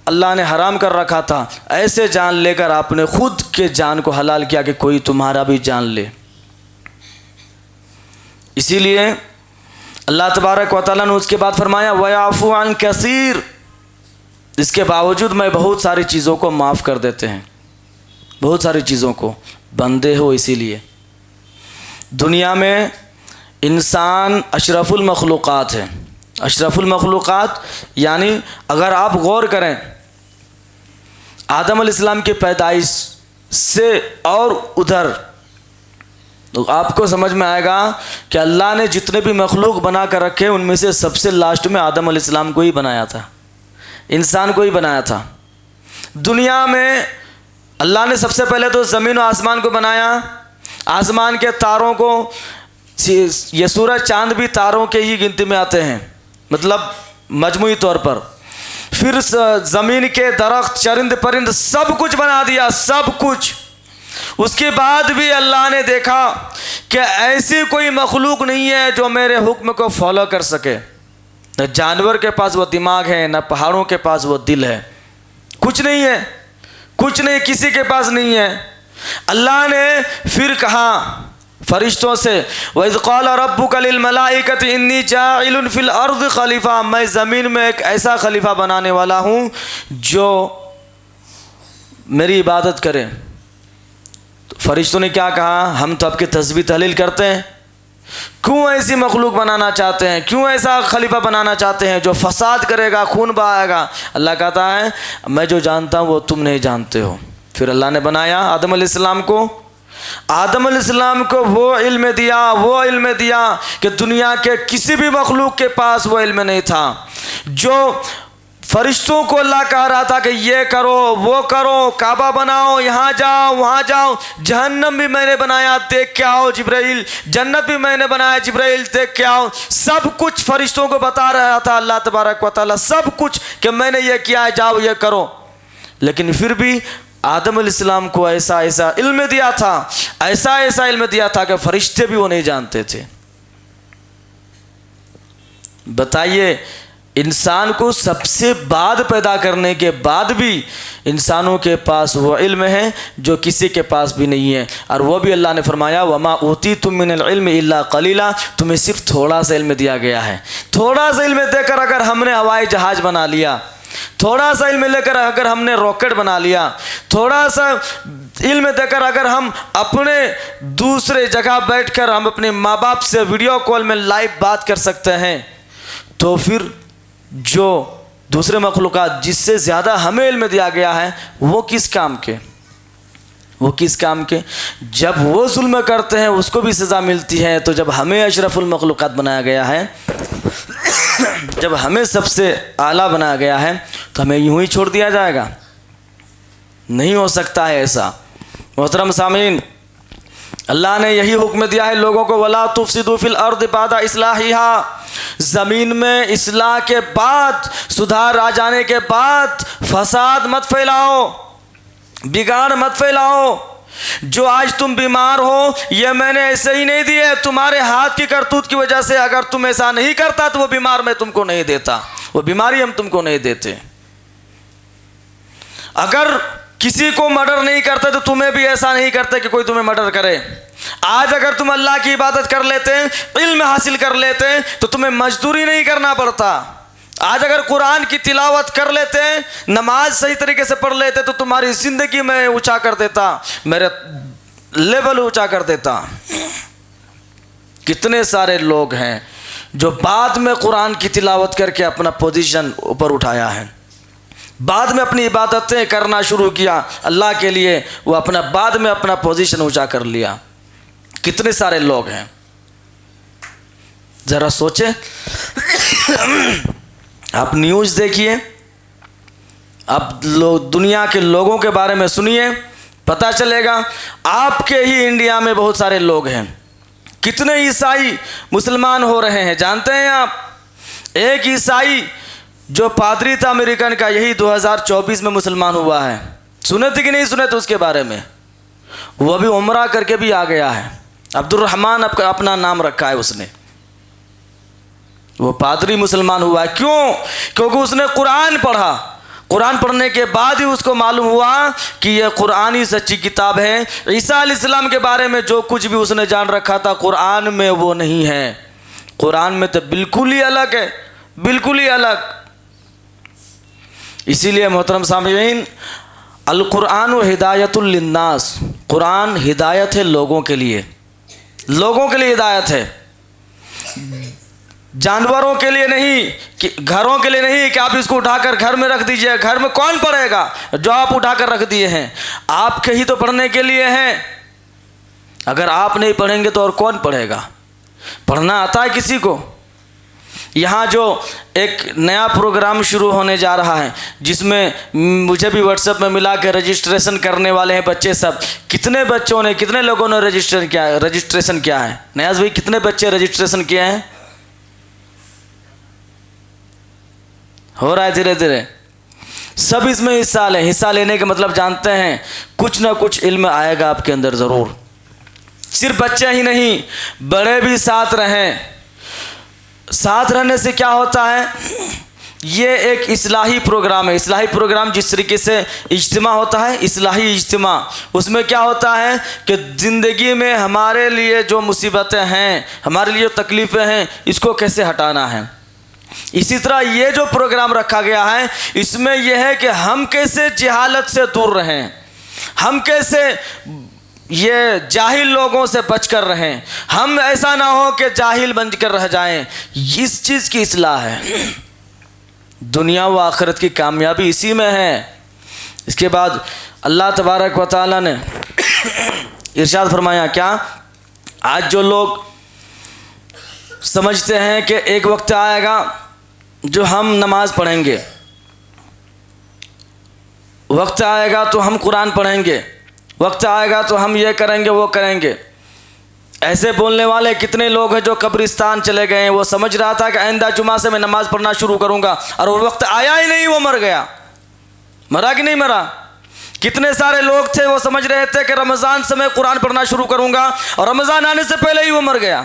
اللہ نے حرام کر رکھا تھا، ایسے جان لے کر آپ نے خود کے جان کو حلال کیا کہ کوئی تمہارا بھی جان لے۔ اسی لیے اللہ تبارک و تعالیٰ نے اس کے بعد فرمایا وَيَعْفُو عَنْ كَثِيرٍ، اس کے باوجود میں بہت ساری چیزوں کو معاف کر دیتے ہیں، بہت ساری چیزوں کو، بندے ہو اسی لیے۔ دنیا میں انسان اشرف المخلوقات ہے، اشرف المخلوقات یعنی اگر آپ غور کریں آدم علیہ السلام کی پیدائش سے اور ادھر، تو آپ کو سمجھ میں آئے گا کہ اللہ نے جتنے بھی مخلوق بنا کر رکھے ان میں سے سب سے لاسٹ میں آدم علیہ السلام کو ہی بنایا تھا، انسان کو ہی بنایا تھا۔ دنیا میں اللہ نے سب سے پہلے تو زمین و آسمان کو بنایا، آسمان کے تاروں کو، یہ سورج چاند بھی تاروں کے ہی گنتی میں آتے ہیں، مطلب مجموعی طور پر۔ پھر زمین کے درخت، چرند پرند سب کچھ بنا دیا، سب کچھ۔ اس کے بعد بھی اللہ نے دیکھا کہ ایسی کوئی مخلوق نہیں ہے جو میرے حکم کو فالو کر سکے۔ نہ جانور کے پاس وہ دماغ ہے، نہ پہاڑوں کے پاس وہ دل ہے، کچھ نہیں ہے، کچھ نہیں، کسی کے پاس نہیں ہے۔ اللہ نے پھر کہا فرشتوں سے وَإِذْ قَالَ رَبُّكَ لِلْمَلَائِكَةِ إِنِّي جَاعِلٌ فِي الْأَرْضِ خلیفہ، میں زمین میں ایک ایسا خلیفہ بنانے والا ہوں جو میری عبادت کرے۔ تو فرشتوں نے کیا کہا؟ ہم تو آپ کی تسبیح تحلیل کرتے ہیں، کیوں ایسی مخلوق بنانا چاہتے ہیں، کیوں ایسا خلیفہ بنانا چاہتے ہیں جو فساد کرے گا، خون بہائے گا؟ اللہ کہتا ہے میں جو جانتا ہوں وہ تم نہیں جانتے ہو۔ پھر اللہ نے بنایا آدم علیہ السلام کو، آدم علیہ السلام کو وہ علم دیا کہ دنیا کے کسی بھی مخلوق کے پاس وہ علم نہیں تھا۔ جو فرشتوں کو اللہ کہہ رہا تھا کہ یہ کرو وہ کرو، کعبہ بناؤ، یہاں جاؤ وہاں جاؤ، جہنم بھی میں نے بنایا دیکھ کے آؤ جبرائیل، جنت بھی میں نے بنایا جبرائیل دیکھ کے آؤ، سب کچھ فرشتوں کو بتا رہا تھا اللہ تبارک و تعالیٰ، سب کچھ کہ میں نے یہ کیا ہے، جاؤ یہ کرو۔ لیکن پھر بھی آدم علیہ السلام کو ایسا علم دیا تھا، ایسا علم دیا تھا کہ فرشتے بھی وہ نہیں جانتے تھے۔ بتائیے، انسان کو سب سے بعد پیدا کرنے کے بعد بھی انسانوں کے پاس وہ علم ہے جو کسی کے پاس بھی نہیں ہے، اور وہ بھی اللہ نے فرمایا وَمَا أُوتِيتُم مِّنَ الْعِلْمِ إِلَّا قَلِيلًا، تمہیں صرف تھوڑا سا علم دیا گیا ہے۔ تھوڑا سا علم دے کر اگر ہم نے ہوائی جہاز بنا لیا، تھوڑا سا علم لے کر اگر ہم نے راکٹ بنا لیا، تھوڑا سا علم دے کر اگر ہم اپنے دوسرے جگہ بیٹھ کر ہم اپنے ماں باپ سے ویڈیو کال میں لائیو بات کر سکتے ہیں، تو پھر جو دوسرے مخلوقات جس سے زیادہ ہمیں علم دیا گیا ہے وہ کس کام کے؟ وہ کس کام کے؟ جب وہ ظلم کرتے ہیں اس کو بھی سزا ملتی ہے، تو جب ہمیں اشرف المخلوقات بنایا گیا ہے، جب ہمیں سب سے اعلیٰ بنایا گیا ہے، تو ہمیں یوں ہی چھوڑ دیا جائے گا؟ نہیں ہو سکتا ہے ایسا۔ محترم سامعین، اللہ نے یہی حکم دیا ہے لوگوں کو، وَلَا تُفْسِدُوا فِي الْأَرْضِ بَعْدَ إِصْلَاحِهَا، زمین میں اصلاح کے بعد، سدھار آ جانے کے بعد فساد مت پھیلاؤ، بگاڑ مت پھیلاؤ۔ جو آج تم بیمار ہو یہ میں نے ایسے ہی نہیں دیے، تمہارے ہاتھ کی کرتوت کی وجہ سے۔ اگر تم ایسا نہیں کرتا تو وہ بیمار میں تم کو نہیں دیتا، وہ بیماری ہم تم کو نہیں دیتے۔ اگر کسی کو مرڈر نہیں کرتے تو تمہیں بھی ایسا نہیں کرتے کہ کوئی تمہیں مرڈر کرے۔ آج اگر تم اللہ کی عبادت کر لیتے، علم حاصل کر لیتے، تو تمہیں مزدوری نہیں کرنا پڑتا۔ آج اگر قرآن کی تلاوت کر لیتے، نماز صحیح طریقے سے پڑھ لیتے، تو تمہاری زندگی میں اونچا کر دیتا، میرے لیول اونچا کر دیتا۔ کتنے سارے لوگ ہیں جو بعد میں قرآن کی تلاوت کر کے اپنا پوزیشن اوپر اٹھایا ہے، بعد میں اپنی عبادتیں کرنا شروع کیا اللہ کے لیے، وہ اپنا بعد میں اپنا پوزیشن اونچا کر لیا۔ کتنے سارے لوگ ہیں، ذرا سوچیں۔ آپ نیوز دیکھیے، اب دنیا کے لوگوں کے بارے میں سنیے، پتہ چلے گا۔ آپ کے ہی انڈیا میں بہت سارے لوگ ہیں، کتنے عیسائی مسلمان ہو رہے ہیں جانتے ہیں آپ؟ ایک عیسائی جو پادری تھا امریکن کا، یہی 2024 میں مسلمان ہوا ہے۔ سنے تھے کہ نہیں سنے تھے اس کے بارے میں؟ وہ ابھی عمرہ کر کے بھی آ گیا ہے، عبد الرحمن اپنا نام رکھا ہے اس نے۔ وہ پادری مسلمان ہوا ہے، کیوں؟ کیونکہ اس نے قرآن پڑھا۔ قرآن پڑھنے کے بعد ہی اس کو معلوم ہوا کہ یہ قرآن ہی سچی کتاب ہے۔ عیسیٰ علیہ السلام کے بارے میں جو کچھ بھی اس نے جان رکھا تھا قرآن میں وہ نہیں ہے، قرآن میں تو بالکل ہی الگ ہے، بالکل ہی الگ۔ اسی لیے محترم سامعین، القرآن ہدایت للناس، قرآن ہدایت ہے لوگوں کے لیے، لوگوں کے لیے ہدایت ہے، جانوروں کے لیے نہیں، گھروں کے لیے نہیں کہ آپ اس کو اٹھا کر گھر میں رکھ دیجئے۔ گھر میں کون پڑھے گا جو آپ اٹھا کر رکھ دیے ہیں؟ آپ کے ہی تو پڑھنے کے لیے ہیں۔ اگر آپ نہیں پڑھیں گے تو اور کون پڑھے گا؟ پڑھنا آتا ہے کسی کو؟ یہاں جو ایک نیا پروگرام شروع ہونے جا رہا ہے، جس میں مجھے بھی واٹس ایپ میں ملا کے رجسٹریشن کرنے والے ہیں بچے سب۔ کتنے بچوں نے، کتنے لوگوں نے رجسٹریشن کیا ہے؟ نیاز بھائی کتنے بچے رجسٹریشن کیے ہیں؟ ہو رہا ہے دھیرے دھیرے، سب اس میں حصہ لیں۔ حصہ لینے کا مطلب جانتے ہیں، کچھ نہ کچھ علم آئے گا آپ کے اندر ضرور۔ صرف بچے ہی نہیں، بڑے بھی ساتھ رہیں۔ ساتھ رہنے سے کیا ہوتا ہے؟ یہ ایک اصلاحی پروگرام ہے۔ اصلاحی پروگرام جس طریقے سے اجتماع ہوتا ہے، اصلاحی اجتماع، اس میں کیا ہوتا ہے کہ زندگی میں ہمارے لیے جو مصیبتیں ہیں، ہمارے لیے جو تکلیفیں ہیں، اس کو کیسے ہٹانا ہے۔ اسی طرح یہ جو پروگرام رکھا گیا ہے، اس میں یہ ہے کہ ہم کیسے جہالت سے دور رہیں، ہم کیسے یہ جاہل لوگوں سے بچ کر رہیں، ہم ایسا نہ ہو کہ جاہل بن کر رہ جائیں۔ اس چیز کی اصلاح ہے۔ دنیا و آخرت کی کامیابی اسی میں ہے۔ اس کے بعد اللہ تبارک و تعالیٰ نے ارشاد فرمایا کیا؟ آج جو لوگ سمجھتے ہیں کہ ایک وقت آئے گا جو ہم نماز پڑھیں گے، وقت آئے گا تو ہم قرآن پڑھیں گے، وقت آئے گا تو ہم یہ کریں گے وہ کریں گے، ایسے بولنے والے کتنے لوگ ہیں جو قبرستان چلے گئے ہیں۔ وہ سمجھ رہا تھا کہ آئندہ جمعہ سے میں نماز پڑھنا شروع کروں گا، اور وہ وقت آیا ہی نہیں، وہ مر گیا۔ مرا کہ نہیں مرا؟ کتنے سارے لوگ تھے وہ سمجھ رہے تھے کہ رمضان سے میں قرآن پڑھنا شروع کروں گا، اور رمضان آنے سے پہلے ہی وہ مر گیا۔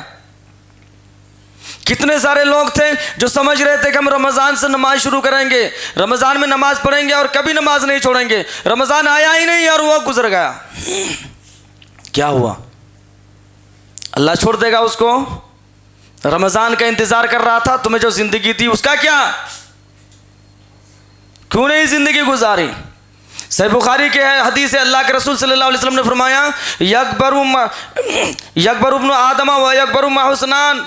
کتنے سارے لوگ تھے جو سمجھ رہے تھے کہ ہم رمضان سے نماز شروع کریں گے، رمضان میں نماز پڑھیں گے اور کبھی نماز نہیں چھوڑیں گے، رمضان آیا ہی نہیں اور وہ گزر گیا۔ کیا ہوا؟ اللہ چھوڑ دے گا اس کو؟ رمضان کا انتظار کر رہا تھا، تمہیں جو زندگی دی اس کا کیا؟ کیوں نہیں زندگی گزاری؟ صحیح بخاری کے حدیث ہے، اللہ کے رسول صلی اللہ علیہ وسلم نے فرمایا یکبر ابن آدم و یکبر ما حسنان،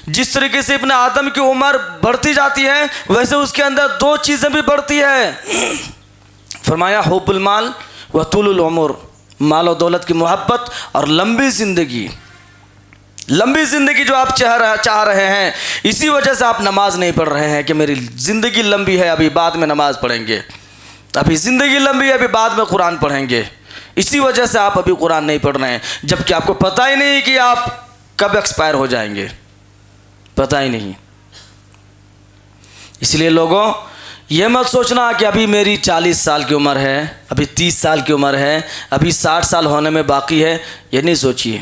جس طریقے سے ابن آدم کی عمر بڑھتی جاتی ہے ویسے اس کے اندر دو چیزیں بھی بڑھتی ہے۔ فرمایا حب المال و طول العمر، مال و دولت کی محبت اور لمبی زندگی۔ لمبی زندگی جو آپ چاہ رہے ہیں، اسی وجہ سے آپ نماز نہیں پڑھ رہے ہیں کہ میری زندگی لمبی ہے، ابھی بعد میں نماز پڑھیں گے، ابھی زندگی لمبی ہے، ابھی بعد میں قرآن پڑھیں گے۔ اسی وجہ سے آپ ابھی قرآن نہیں پڑھ رہے ہیں، جبکہ آپ کو پتہ ہی نہیں کہ آپ کب ایکسپائر ہو جائیں گے، پتہ ہی نہیں۔ اس لیے لوگوں، یہ مت سوچنا کہ ابھی میری 40 سال کی عمر ہے، ابھی 30 سال کی عمر ہے، ابھی 60 سال ہونے میں باقی ہے، یہ نہیں سوچیے۔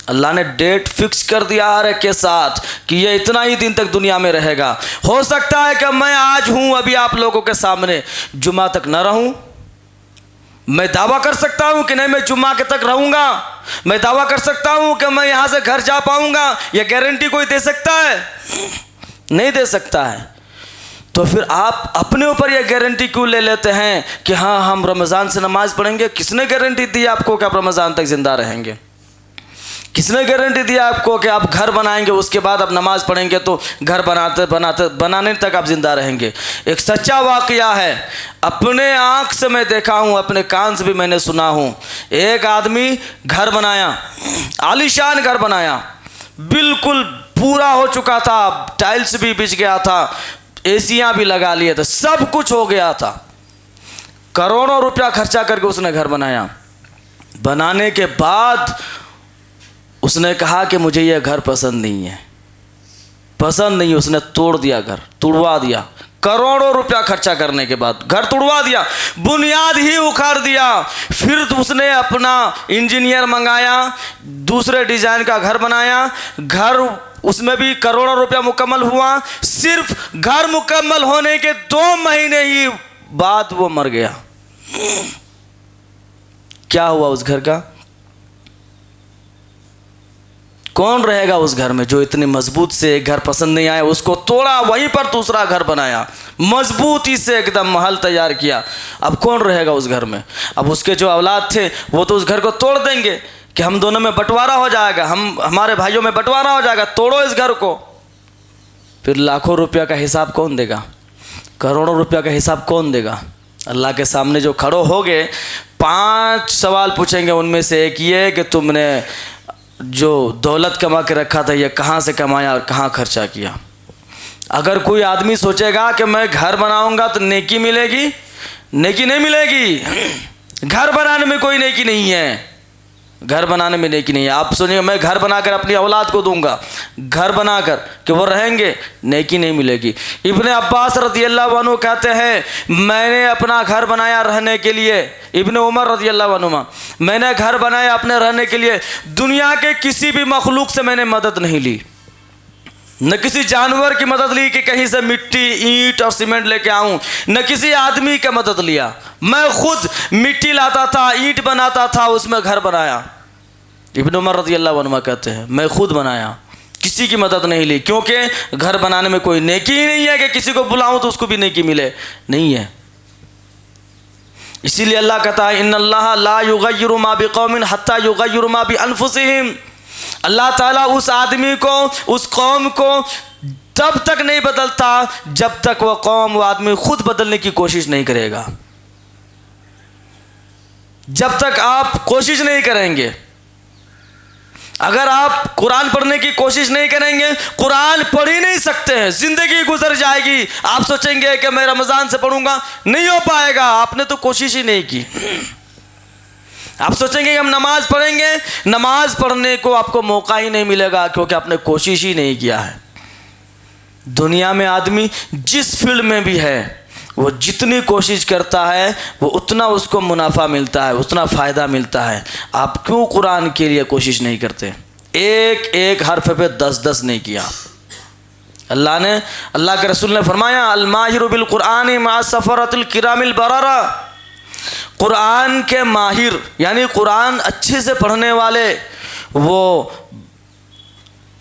اللہ نے ڈیٹ فکس کر دیا ہر ایک کے ساتھ کہ یہ اتنا ہی دن تک دنیا میں رہے گا۔ ہو سکتا ہے کہ میں آج ہوں ابھی آپ لوگوں کے سامنے، جمعہ تک نہ رہوں، میں دعویٰ کر سکتا ہوں کہ نہیں میں جمعہ کے تک رہوں گا، میں دعویٰ کر سکتا ہوں کہ میں یہاں سے گھر جا پاؤں گا، یہ گارنٹی کوئی دے سکتا ہے؟ نہیں دے سکتا ہے۔ تو پھر آپ اپنے اوپر یہ گارنٹی کیوں لے لیتے ہیں کہ ہاں ہم رمضان سے نماز پڑھیں گے؟ کس نے گارنٹی دی آپ کو کہ آپ رمضان تک زندہ رہیں گے؟ کس نے گارنٹی دیا آپ کو کہ آپ گھر بنائیں گے اس کے بعد آپ نماز پڑھیں گے تو گھر بنانے تک آپ زندہ رہیں گے؟ ایک سچا واقعہ ہے، اپنے آنکھ سے میں دیکھا ہوں، اپنے کان سے بھی میں نے سنا ہوں۔ ایک آدمی گھر بنایا، عالیشان گھر بنایا، بالکل پورا ہو چکا تھا، ٹائلز بھی بچھ گیا تھا، اے سیاں بھی لگا لیے تھے، سب کچھ ہو گیا تھا، کروڑوں روپیہ خرچہ کر کے اس نے گھر بنایا۔ بنانے کے بعد اس نے کہا کہ مجھے یہ گھر پسند نہیں ہے، پسند نہیں، اس نے توڑ دیا، گھر توڑوا دیا، کروڑوں روپیہ خرچہ کرنے کے بعد گھر توڑوا دیا، بنیاد ہی اکھاڑ دیا۔ پھر اس نے اپنا انجینئر منگایا، دوسرے ڈیزائن کا گھر بنایا، گھر اس میں بھی کروڑوں روپیہ مکمل ہوا، صرف گھر مکمل ہونے کے 2 مہینے ہی بعد وہ مر گیا۔ کیا ہوا اس گھر کا؟ کون رہے گا اس گھر میں جو اتنی مضبوط سے ایک گھر پسند نہیں آیا اس کو توڑا، وہیں پر دوسرا گھر بنایا، مضبوطی سے ایک دم محل تیار کیا؟ اب کون رہے گا اس گھر میں؟ اب اس کے جو اولاد تھے وہ تو اس گھر کو توڑ دیں گے کہ ہم دونوں میں بٹوارا ہو جائے گا، ہمارے بھائیوں میں بٹوارا ہو جائے گا، توڑو اس گھر کو۔ پھر لاکھوں روپیہ کا حساب کون دے گا؟ کروڑوں روپیہ کا حساب کون دے گا؟ اللہ کے سامنے جو کھڑے ہو گئے 5 سوال پوچھیں گے، ان میں سے ایک یہ کہ تم نے جو دولت کما کے رکھا تھا یہ کہاں سے کمایا اور کہاں خرچہ کیا؟ اگر کوئی آدمی سوچے گا کہ میں گھر بناؤں گا تو نیکی ملے گی، نیکی نہیں ملے گی۔ گھر بنانے میں کوئی نیکی نہیں ہے، گھر بنانے میں نیکی نہیں ہے۔ آپ سنیے، میں گھر بنا کر اپنی اولاد کو دوں گا، گھر بنا کر کہ وہ رہیں گے، نیکی نہیں ملے گی۔ ابن عباس رضی اللہ عنہ کہتے ہیں میں نے اپنا گھر بنایا رہنے کے لیے، ابن عمر رضی اللہ عنہ، میں نے گھر بنایا اپنے رہنے کے لیے، دنیا کے کسی بھی مخلوق سے میں نے مدد نہیں لی، نہ کسی جانور کی مدد لی کہ کہیں سے مٹی اینٹ اور سیمنٹ لے کے آؤں، نہ کسی آدمی کی مدد لیا، میں خود مٹی لاتا تھا، اینٹ بناتا تھا، اس میں گھر بنایا۔ ابن عمر رضی اللہ عنہ کہتے ہیں میں خود بنایا، کسی کی مدد نہیں لی، کیونکہ گھر بنانے میں کوئی نیکی ہی نہیں ہے کہ کسی کو بلاؤں تو اس کو بھی نیکی ملے، نہیں ہے۔ اسی لیے اللہ کہتا ہے ان اللہ لا یغیر ما بقوم حتی یغیر ما بانفسہم، اللہ تعالیٰ اس آدمی کو، اس قوم کو تب تک نہیں بدلتا جب تک وہ قوم، وہ آدمی خود بدلنے کی کوشش نہیں کرے گا۔ جب تک آپ کوشش نہیں کریں گے، اگر آپ قرآن پڑھنے کی کوشش نہیں کریں گے، قرآن پڑھ ہی نہیں سکتے ہیں، زندگی گزر جائے گی، آپ سوچیں گے کہ میں رمضان سے پڑھوں گا، نہیں ہو پائے گا، آپ نے تو کوشش ہی نہیں کی۔ آپ سوچیں گے کہ ہم نماز پڑھیں گے، نماز پڑھنے کو آپ کو موقع ہی نہیں ملے گا کیونکہ آپ نے کوشش ہی نہیں کیا ہے۔ دنیا میں آدمی جس فیلڈ میں بھی ہے وہ جتنی کوشش کرتا ہے وہ اتنا اس کو منافع ملتا ہے، اتنا فائدہ ملتا ہے۔ آپ کیوں قرآن کے لیے کوشش نہیں کرتے؟ ایک ایک حرف پہ 10 نہیں کیا۔ اللہ کے رسول نے فرمایا الماہر بالقرآن مع السفرۃ الکرام البررہ، قرآن کے ماہر یعنی قرآن اچھے سے پڑھنے والے وہ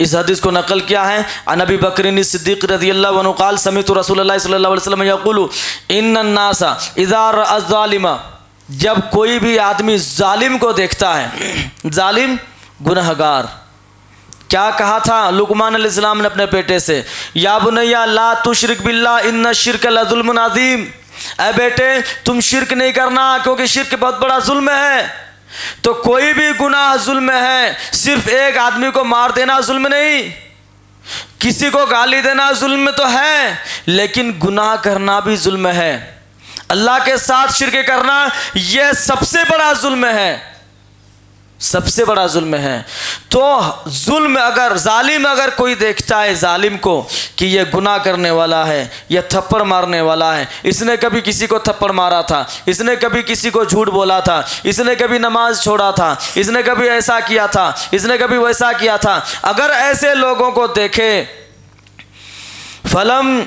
اس حدیث کو نقل کیا ہے عن ابی بکر صدیق رضی اللہ عنہ قال سمعت رسول اللہ صلی اللہ علیہ وسلم یقول ان الناس اذا رأى الظالم، جب کوئی بھی آدمی ظالم کو دیکھتا ہے، ظالم گنہگار، کیا کہا تھا لقمان علیہ السلام نے اپنے بیٹے سے، یا بنی لا تشرک باللہ ان الشرک لظلم عظیم، اے بیٹے تم شرک نہیں کرنا کیونکہ شرک بہت بڑا ظلم ہے۔ تو کوئی بھی گناہ ظلم ہے، صرف ایک آدمی کو مار دینا ظلم نہیں، کسی کو گالی دینا ظلم تو ہے، لیکن گناہ کرنا بھی ظلم ہے، اللہ کے ساتھ شرک کرنا یہ سب سے بڑا ظلم ہے، سب سے بڑا ظلم ہے۔ تو ظلم اگر ظالم اگر کوئی دیکھتا ہے ظالم کو کہ یہ گناہ کرنے والا ہے، یہ تھپڑ مارنے والا ہے، اس نے کبھی کسی کو تھپڑ مارا تھا، اس نے کبھی کسی کو جھوٹ بولا تھا، اس نے کبھی نماز چھوڑا تھا، اس نے کبھی ایسا کیا تھا، اس نے کبھی ویسا کیا تھا، اگر ایسے لوگوں کو دیکھے فلم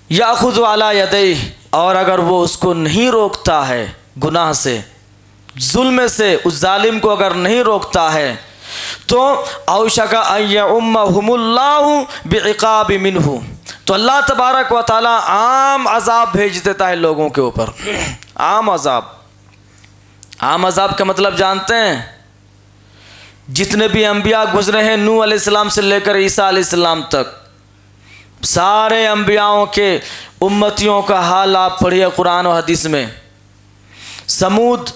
یاخذ علی یدیہ، اور اگر وہ اس کو نہیں روکتا ہے گناہ سے، ظلم سے، اس ظالم کو اگر نہیں روکتا ہے تو اوشک ان یعمہم اللہ بعقاب منہ، تو اللہ تبارک و تعالی عام عذاب بھیج دیتا ہے لوگوں کے اوپر، عام عذاب۔ عام عذاب کا مطلب جانتے ہیں؟ جتنے بھی انبیاء گزرے ہیں نوح علیہ السلام سے لے کر عیسیٰ علیہ السلام تک، سارے انبیاءوں کے امتیوں کا حال آپ پڑھیے قرآن و حدیث میں۔ سمود،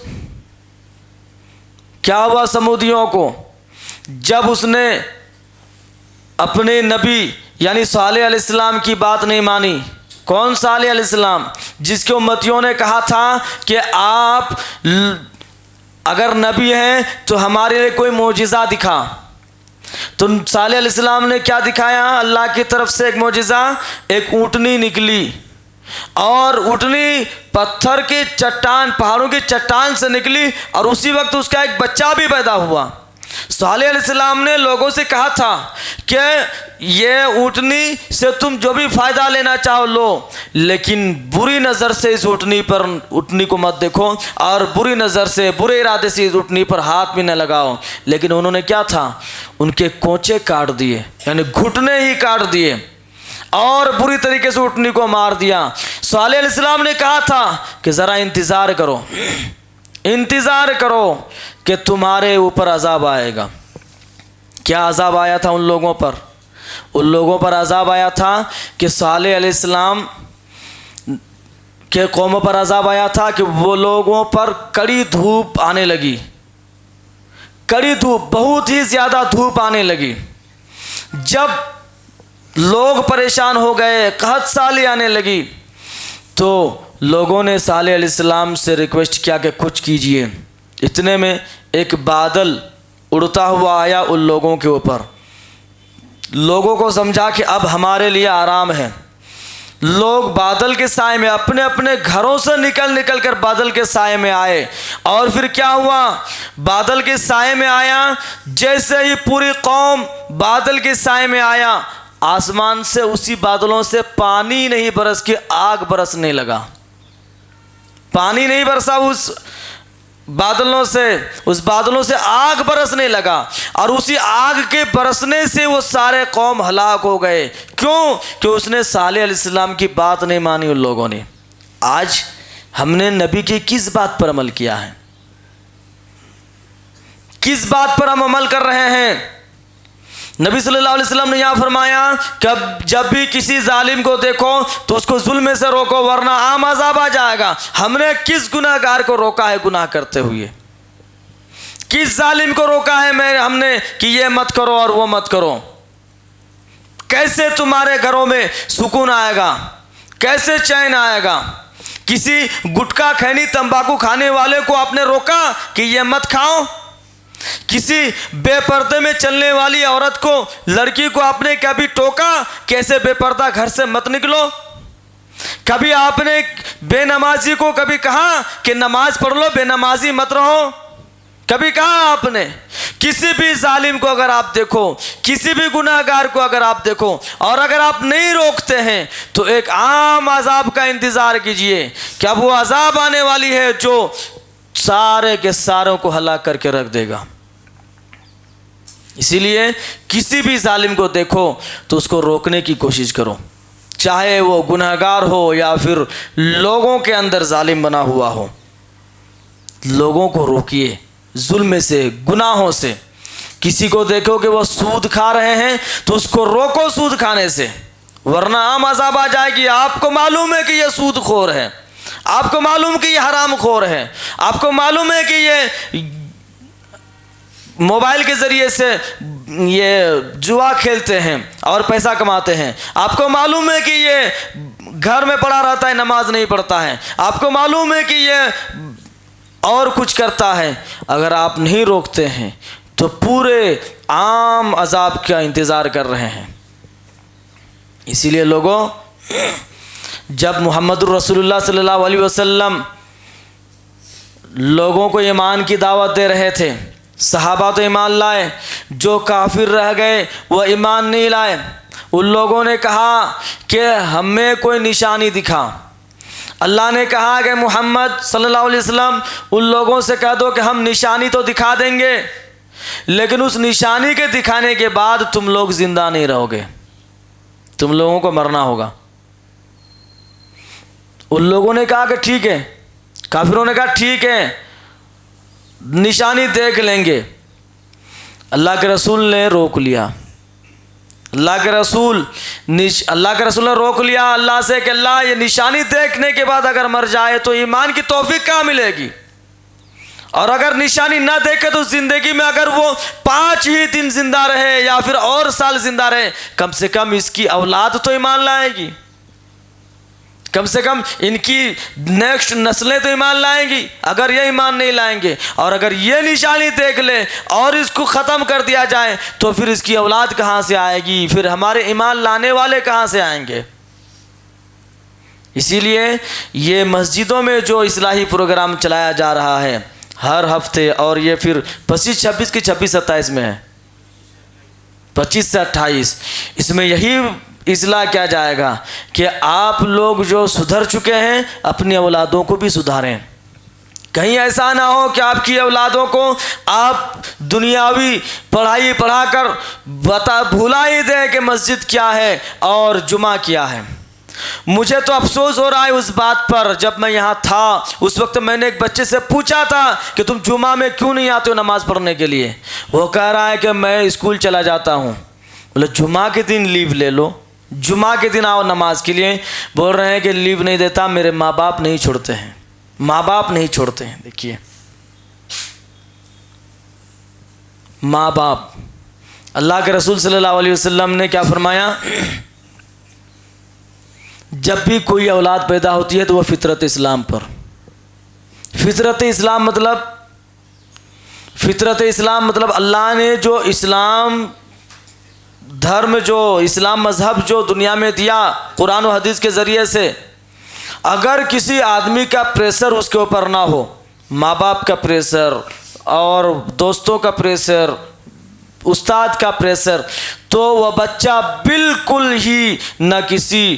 کیا ہوا سمودیوں کو؟ جب اس نے اپنے نبی یعنی صالح علیہ السلام کی بات نہیں مانی، کون صالح علیہ السلام؟ جس کے امتیوں نے کہا تھا کہ آپ اگر نبی ہیں تو ہمارے لیے کوئی معجزہ دکھا، تو صالح علیہ السلام نے کیا دکھایا؟ اللہ کی طرف سے ایک معجزہ، ایک اونٹنی نکلی، اور اونٹنی پتھر کی چٹان، پہاڑوں کی چٹان سے نکلی، اور اسی وقت اس کا ایک بچہ بھی پیدا ہوا۔ صالح علیہ السلام نے لوگوں سے کہا تھا کہ یہ اونٹنی سے تم جو بھی فائدہ لینا چاہو لو، لیکن بری نظر سے اس اونٹنی کو مت دیکھو، اور بری نظر سے، برے ارادے سے اس اونٹنی پر ہاتھ بھی نہ لگاؤ۔ لیکن انہوں نے کیا تھا؟ ان کے کونچے کاٹ دیے، یعنی گھٹنے ہی کاٹ دیے، اور بری طریقے سے اونٹنی کو مار دیا۔ صالح علیہ السلام نے کہا تھا کہ ذرا انتظار کرو، انتظار کرو کہ تمہارے اوپر عذاب آئے گا۔ کیا عذاب آیا تھا ان لوگوں پر؟ ان لوگوں پر عذاب آیا تھا کہ صالح علیہ السلام کے قوموں پر عذاب آیا تھا کہ وہ لوگوں پر کڑی دھوپ آنے لگی، کڑی دھوپ، بہت ہی زیادہ دھوپ آنے لگی۔ جب لوگ پریشان ہو گئے، قحط سالی آنے لگی، تو لوگوں نے صالح علیہ السلام سے ریکویسٹ کیا کہ کچھ کیجئے۔ اتنے میں ایک بادل اڑتا ہوا آیا ان لوگوں کے اوپر، لوگوں کو سمجھا کہ اب ہمارے لیے آرام ہے۔ لوگ بادل کے سائے میں اپنے اپنے گھروں سے نکل کر بادل کے سائے میں آئے، اور پھر کیا ہوا؟ بادل کے سائے میں آیا، جیسے ہی پوری قوم بادل کے سائے میں آیا، آسمان سے اسی بادلوں سے پانی نہیں برس کے آگ برسنے لگا۔ پانی نہیں برسا، اس بادلوں سے آگ برسنے لگا، اور اسی آگ کے برسنے سے وہ سارے قوم ہلاک ہو گئے۔ کیوں؟ کہ اس نے صالح علیہ السلام کی بات نہیں مانی ان لوگوں نے۔ آج ہم نے نبی کی کس بات پر عمل کیا ہے؟ کس بات پر ہم عمل کر رہے ہیں؟ نبی صلی اللہ علیہ وسلم نے یہاں فرمایا کہ جب بھی کسی ظالم کو دیکھو تو اس کو ظلم سے روکو ورنہ عام عذاب آ جائے گا۔ ہم نے کس گناہ گار کو روکا ہے گناہ کرتے ہوئے؟ کس ظالم کو روکا ہے ہم نے کہ یہ مت کرو اور وہ مت کرو؟ کیسے تمہارے گھروں میں سکون آئے گا؟ کیسے چین آئے گا؟ کسی گٹکا کھینی تمباکو کھانے والے کو آپ نے روکا کہ یہ مت کھاؤ؟ کسی بے پردے میں چلنے والی عورت کو، لڑکی کو آپ نے کبھی ٹوکا کہ ایسے بے پردہ گھر سے مت نکلو؟ کبھی آپ نے بے نمازی کو کبھی کہا کہ نماز پڑھ لو، بے نمازی مت رہو؟ کبھی کہا آپ نے؟ کسی بھی ظالم کو اگر آپ دیکھو، کسی بھی گناہ گار کو اگر آپ دیکھو، اور اگر آپ نہیں روکتے ہیں تو ایک عام عذاب کا انتظار کیجئے کہ اب وہ عذاب آنے والی ہے جو سارے کے ساروں کو ہلاک کر کے رکھ دے گا۔ اسی لیے کسی بھی ظالم کو دیکھو تو اس کو روکنے کی کوشش کرو، چاہے وہ گنہگار ہو یا پھر لوگوں کے اندر ظالم بنا ہوا ہو، لوگوں کو روکیے ظلم سے، گناہوں سے۔ کسی کو دیکھو کہ وہ سود کھا رہے ہیں تو اس کو روکو سود کھانے سے، ورنہ عام عذاب آ جائے گی۔ آپ کو معلوم ہے کہ یہ سود خور ہے، آپ کو معلوم کہ یہ حرام خور ہے، آپ کو معلوم ہے کہ یہ موبائل کے ذریعے سے یہ جوا کھیلتے ہیں اور پیسہ کماتے ہیں، آپ کو معلوم ہے کہ یہ گھر میں پڑا رہتا ہے، نماز نہیں پڑھتا ہے، آپ کو معلوم ہے کہ یہ اور کچھ کرتا ہے۔ اگر آپ نہیں روکتے ہیں تو پورے عام عذاب کا انتظار کر رہے ہیں۔ اسی لیے لوگوں، جب محمد الرسول اللہ صلی اللہ علیہ وسلم لوگوں کو ایمان کی دعوت دے رہے تھے، صحابہ تو ایمان لائے، جو کافر رہ گئے وہ ایمان نہیں لائے۔ ان لوگوں نے کہا کہ ہمیں کوئی نشانی دکھا۔ اللہ نے کہا کہ محمد صلی اللہ علیہ وسلم ان لوگوں سے کہہ دو کہ ہم نشانی تو دکھا دیں گے، لیکن اس نشانی کے دکھانے کے بعد تم لوگ زندہ نہیں رہو گے، تم لوگوں کو مرنا ہوگا۔ ان لوگوں نے کہا کہ ٹھیک ہے، کافروں نے کہا ٹھیک ہے، نشانی دیکھ لیں گے۔ اللہ کے رسول نے روک لیا، اللہ کے رسول نے روک لیا اللہ سے کہ اللہ یہ نشانی دیکھنے کے بعد اگر مر جائے تو ایمان کی توفیق کہاں ملے گی، اور اگر نشانی نہ دیکھے تو زندگی میں اگر وہ 5 ہی دن زندہ رہے یا پھر اور سال زندہ رہے، کم سے کم اس کی اولاد تو ایمان لائے گی، کم سے کم ان کی نیکسٹ نسلیں تو ایمان لائیں گی۔ اگر یہ ایمان نہیں لائیں گے اور اگر یہ نشانی دیکھ لے اور اس کو ختم کر دیا جائے تو پھر اس کی اولاد کہاں سے آئے گی، پھر ہمارے ایمان لانے والے کہاں سے آئیں گے۔ اسی لیے یہ مسجدوں میں جو اصلاحی پروگرام چلایا جا رہا ہے ہر ہفتے، اور یہ پھر 25-26 کی 26-27 میں ہے، 25 سے 28، اس میں یہی اصلاح کیا جائے گا کہ آپ لوگ جو سدھر چکے ہیں اپنی اولادوں کو بھی سدھاریں۔ کہیں ایسا نہ ہو کہ آپ کی اولادوں کو آپ دنیاوی پڑھائی پڑھا کر بھولا ہی دیں کہ مسجد کیا ہے اور جمعہ کیا ہے۔ مجھے تو افسوس ہو رہا ہے اس بات پر، جب میں یہاں تھا اس وقت میں نے ایک بچے سے پوچھا تھا کہ تم جمعہ میں کیوں نہیں آتے ہو نماز پڑھنے کے لیے؟ وہ کہہ رہا ہے کہ میں اسکول چلا جاتا ہوں۔ بولے جمعہ کے دن لیو لے لو، جمعہ کے دن آؤ نماز کے لیے۔ بول رہے ہیں کہ لیو نہیں دیتا، میرے ماں باپ نہیں چھوڑتے ہیں، ماں باپ نہیں چھوڑتے ہیں۔ دیکھیے ماں باپ، اللہ کے رسول صلی اللہ علیہ وسلم نے کیا فرمایا؟ جب بھی کوئی اولاد پیدا ہوتی ہے تو وہ فطرت اسلام پر، فطرت اسلام مطلب اللہ نے جو اسلام دھرم، جو اسلام مذہب جو دنیا میں دیا قرآن و حدیث کے ذریعے سے، اگر کسی آدمی کا پریشر اس کے اوپر نہ ہو، ماں باپ کا پریشر اور دوستوں کا پریشر، استاد کا پریشر، تو وہ بچہ بالکل ہی نہ کسی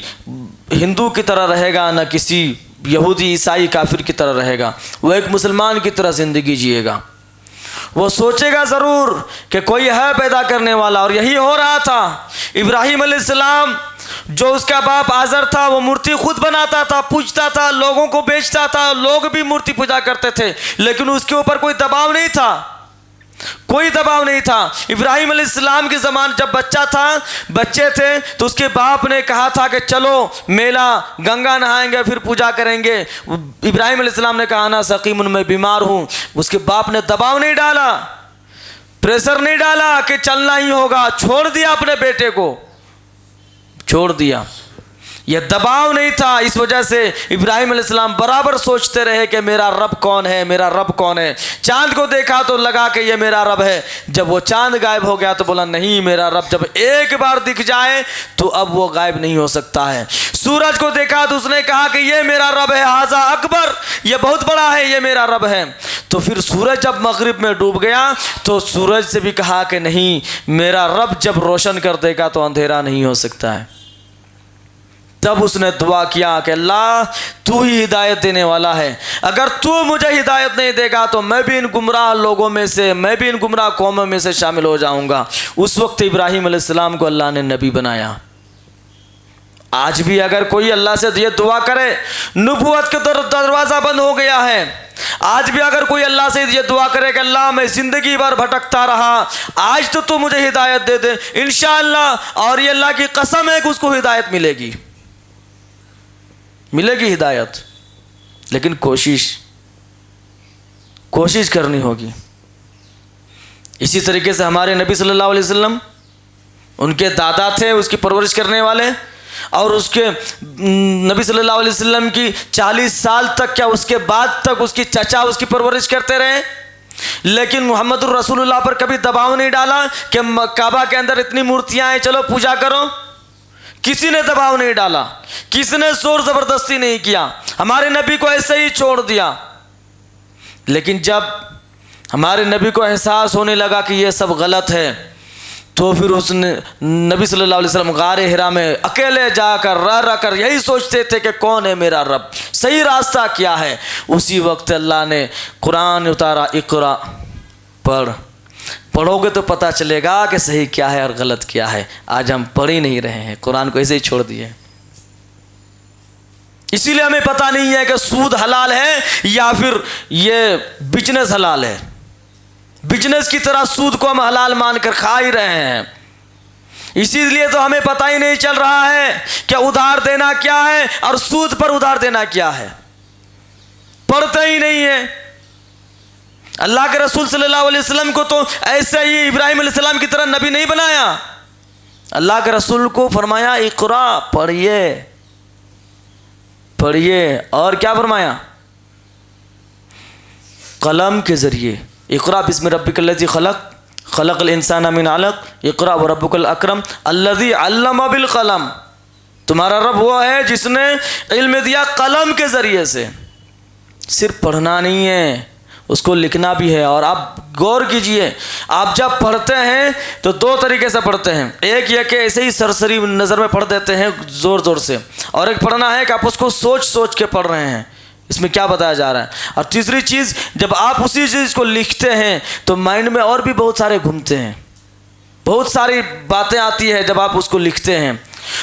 ہندو کی طرح رہے گا، نہ کسی یہودی عیسائی کافر کی طرح رہے گا، وہ ایک مسلمان کی طرح زندگی جیے گا۔ وہ سوچے گا ضرور کہ کوئی ہے پیدا کرنے والا، اور یہی ہو رہا تھا۔ ابراہیم علیہ السلام، جو اس کا باپ آزر تھا، وہ مورتی خود بناتا تھا، پوجتا تھا، لوگوں کو بیچتا تھا، لوگ بھی مورتی پوجا کرتے تھے، لیکن اس کے اوپر کوئی دباؤ نہیں تھا، کوئی دباؤ نہیں تھا۔ ابراہیم علیہ السلام کے زمان جب بچے تھے تو اس کے باپ نے کہا تھا کہ چلو میلہ گنگا نہائیں گے پھر پوجا کریں گے۔ ابراہیم علیہ السلام نے کہا نا سقیم، میں بیمار ہوں۔ اس کے باپ نے دباؤ نہیں ڈالا، پریشر نہیں ڈالا کہ چلنا ہی ہوگا، چھوڑ دیا اپنے بیٹے کو، چھوڑ دیا۔ یہ دباؤ نہیں تھا، اس وجہ سے ابراہیم علیہ السلام برابر سوچتے رہے کہ میرا رب کون ہے، میرا رب کون ہے۔ چاند کو دیکھا تو لگا کہ یہ میرا رب ہے، جب وہ چاند غائب ہو گیا تو بولا نہیں، میرا رب جب ایک بار دکھ جائے تو اب وہ غائب نہیں ہو سکتا ہے۔ سورج کو دیکھا تو اس نے کہا کہ یہ میرا رب ہے، ھذا اکبر، یہ بہت بڑا ہے، یہ میرا رب ہے۔ تو پھر سورج جب مغرب میں ڈوب گیا تو سورج سے بھی کہا کہ نہیں، میرا رب جب روشن کر دے گا تو اندھیرا نہیں ہو سکتا ہے۔ تب اس نے دعا کیا کہ اللہ تو ہی ہدایت دینے والا ہے، اگر تو مجھے ہدایت نہیں دے گا تو میں بھی ان گمراہ لوگوں میں سے، میں بھی ان گمراہ قوموں میں سے شامل ہو جاؤں گا۔ اس وقت ابراہیم علیہ السلام کو اللہ نے نبی بنایا۔ آج بھی اگر کوئی اللہ سے یہ دعا کرے، نبوت کے دروازہ بند ہو گیا ہے۔ آج بھی اگر کوئی اللہ سے یہ دعا کرے کہ اللہ میں زندگی بھر بھٹکتا رہا، آج تو مجھے ہدایت دے دے، انشاءاللہ، اور یہ اللہ کی قسم ہے کہ اس کو ہدایت ملے گی، ملے گی ہدایت۔ لیکن کوشش کرنی ہوگی۔ اسی طریقے سے ہمارے نبی صلی اللہ علیہ وسلم، ان کے دادا تھے اس کی پرورش کرنے والے، اور اس کے نبی صلی اللہ علیہ وسلم کی 40 سال تک، کیا اس کے بعد تک اس کی چچا اس کی پرورش کرتے رہے، لیکن محمد الرسول اللہ پر کبھی دباؤ نہیں ڈالا کہ کعبہ کے اندر اتنی مورتیاں ہیں چلو پوجا کرو۔ کسی نے دباؤ نہیں ڈالا، کسی نے زور زبردستی نہیں کیا، ہمارے نبی کو ایسے ہی چھوڑ دیا۔ لیکن جب ہمارے نبی کو احساس ہونے لگا کہ یہ سب غلط ہے، تو پھر اس نے نبی صلی اللہ علیہ وسلم غار حرا میں اکیلے جا کر رہ کر یہی سوچتے تھے کہ کون ہے میرا رب، صحیح راستہ کیا ہے۔ اسی وقت اللہ نے قرآن اتارا، اقرا، پڑھو گے تو پتہ چلے گا کہ صحیح کیا ہے اور غلط کیا ہے۔ آج ہم پڑھ ہی نہیں رہے ہیں، قرآن کو ایسے ہی چھوڑ دیے۔ اسی لیے ہمیں پتہ نہیں ہے کہ سود حلال ہے یا پھر یہ بزنس حلال ہے۔ بزنس کی طرح سود کو ہم حلال مان کر کھا ہی رہے ہیں۔ اسی لیے تو ہمیں پتہ ہی نہیں چل رہا ہے کہ ادھار دینا کیا ہے اور سود پر ادھار دینا کیا ہے، پڑھتے ہی نہیں ہیں۔ اللہ کے رسول صلی اللہ علیہ وسلم کو تو ایسے ہی ابراہیم علیہ السلام کی طرح نبی نہیں بنایا۔ اللہ کے رسول کو فرمایا اقرا، پڑھیے، اور کیا فرمایا؟ قلم کے ذریعے، اقرا بسم ربک الذی خلق، خلق الانسان من علق، اقرا وربک الاکرم الذی علم بالقلم۔ تمہارا رب وہ ہے جس نے علم دیا قلم کے ذریعے سے۔ صرف پڑھنا نہیں ہے، اس کو لکھنا بھی ہے۔ اور آپ غور کیجئے، آپ جب پڑھتے ہیں تو دو طریقے سے پڑھتے ہیں، ایک یہ کہ ایسے ہی سرسری نظر میں پڑھ دیتے ہیں زور سے، اور ایک پڑھنا ہے کہ آپ اس کو سوچ کے پڑھ رہے ہیں اس میں کیا بتایا جا رہا ہے۔ اور تیسری چیز، جب آپ اسی چیز کو لکھتے ہیں تو مائنڈ میں اور بھی بہت سارے گھومتے ہیں، بہت ساری باتیں آتی ہے جب آپ اس کو لکھتے ہیں۔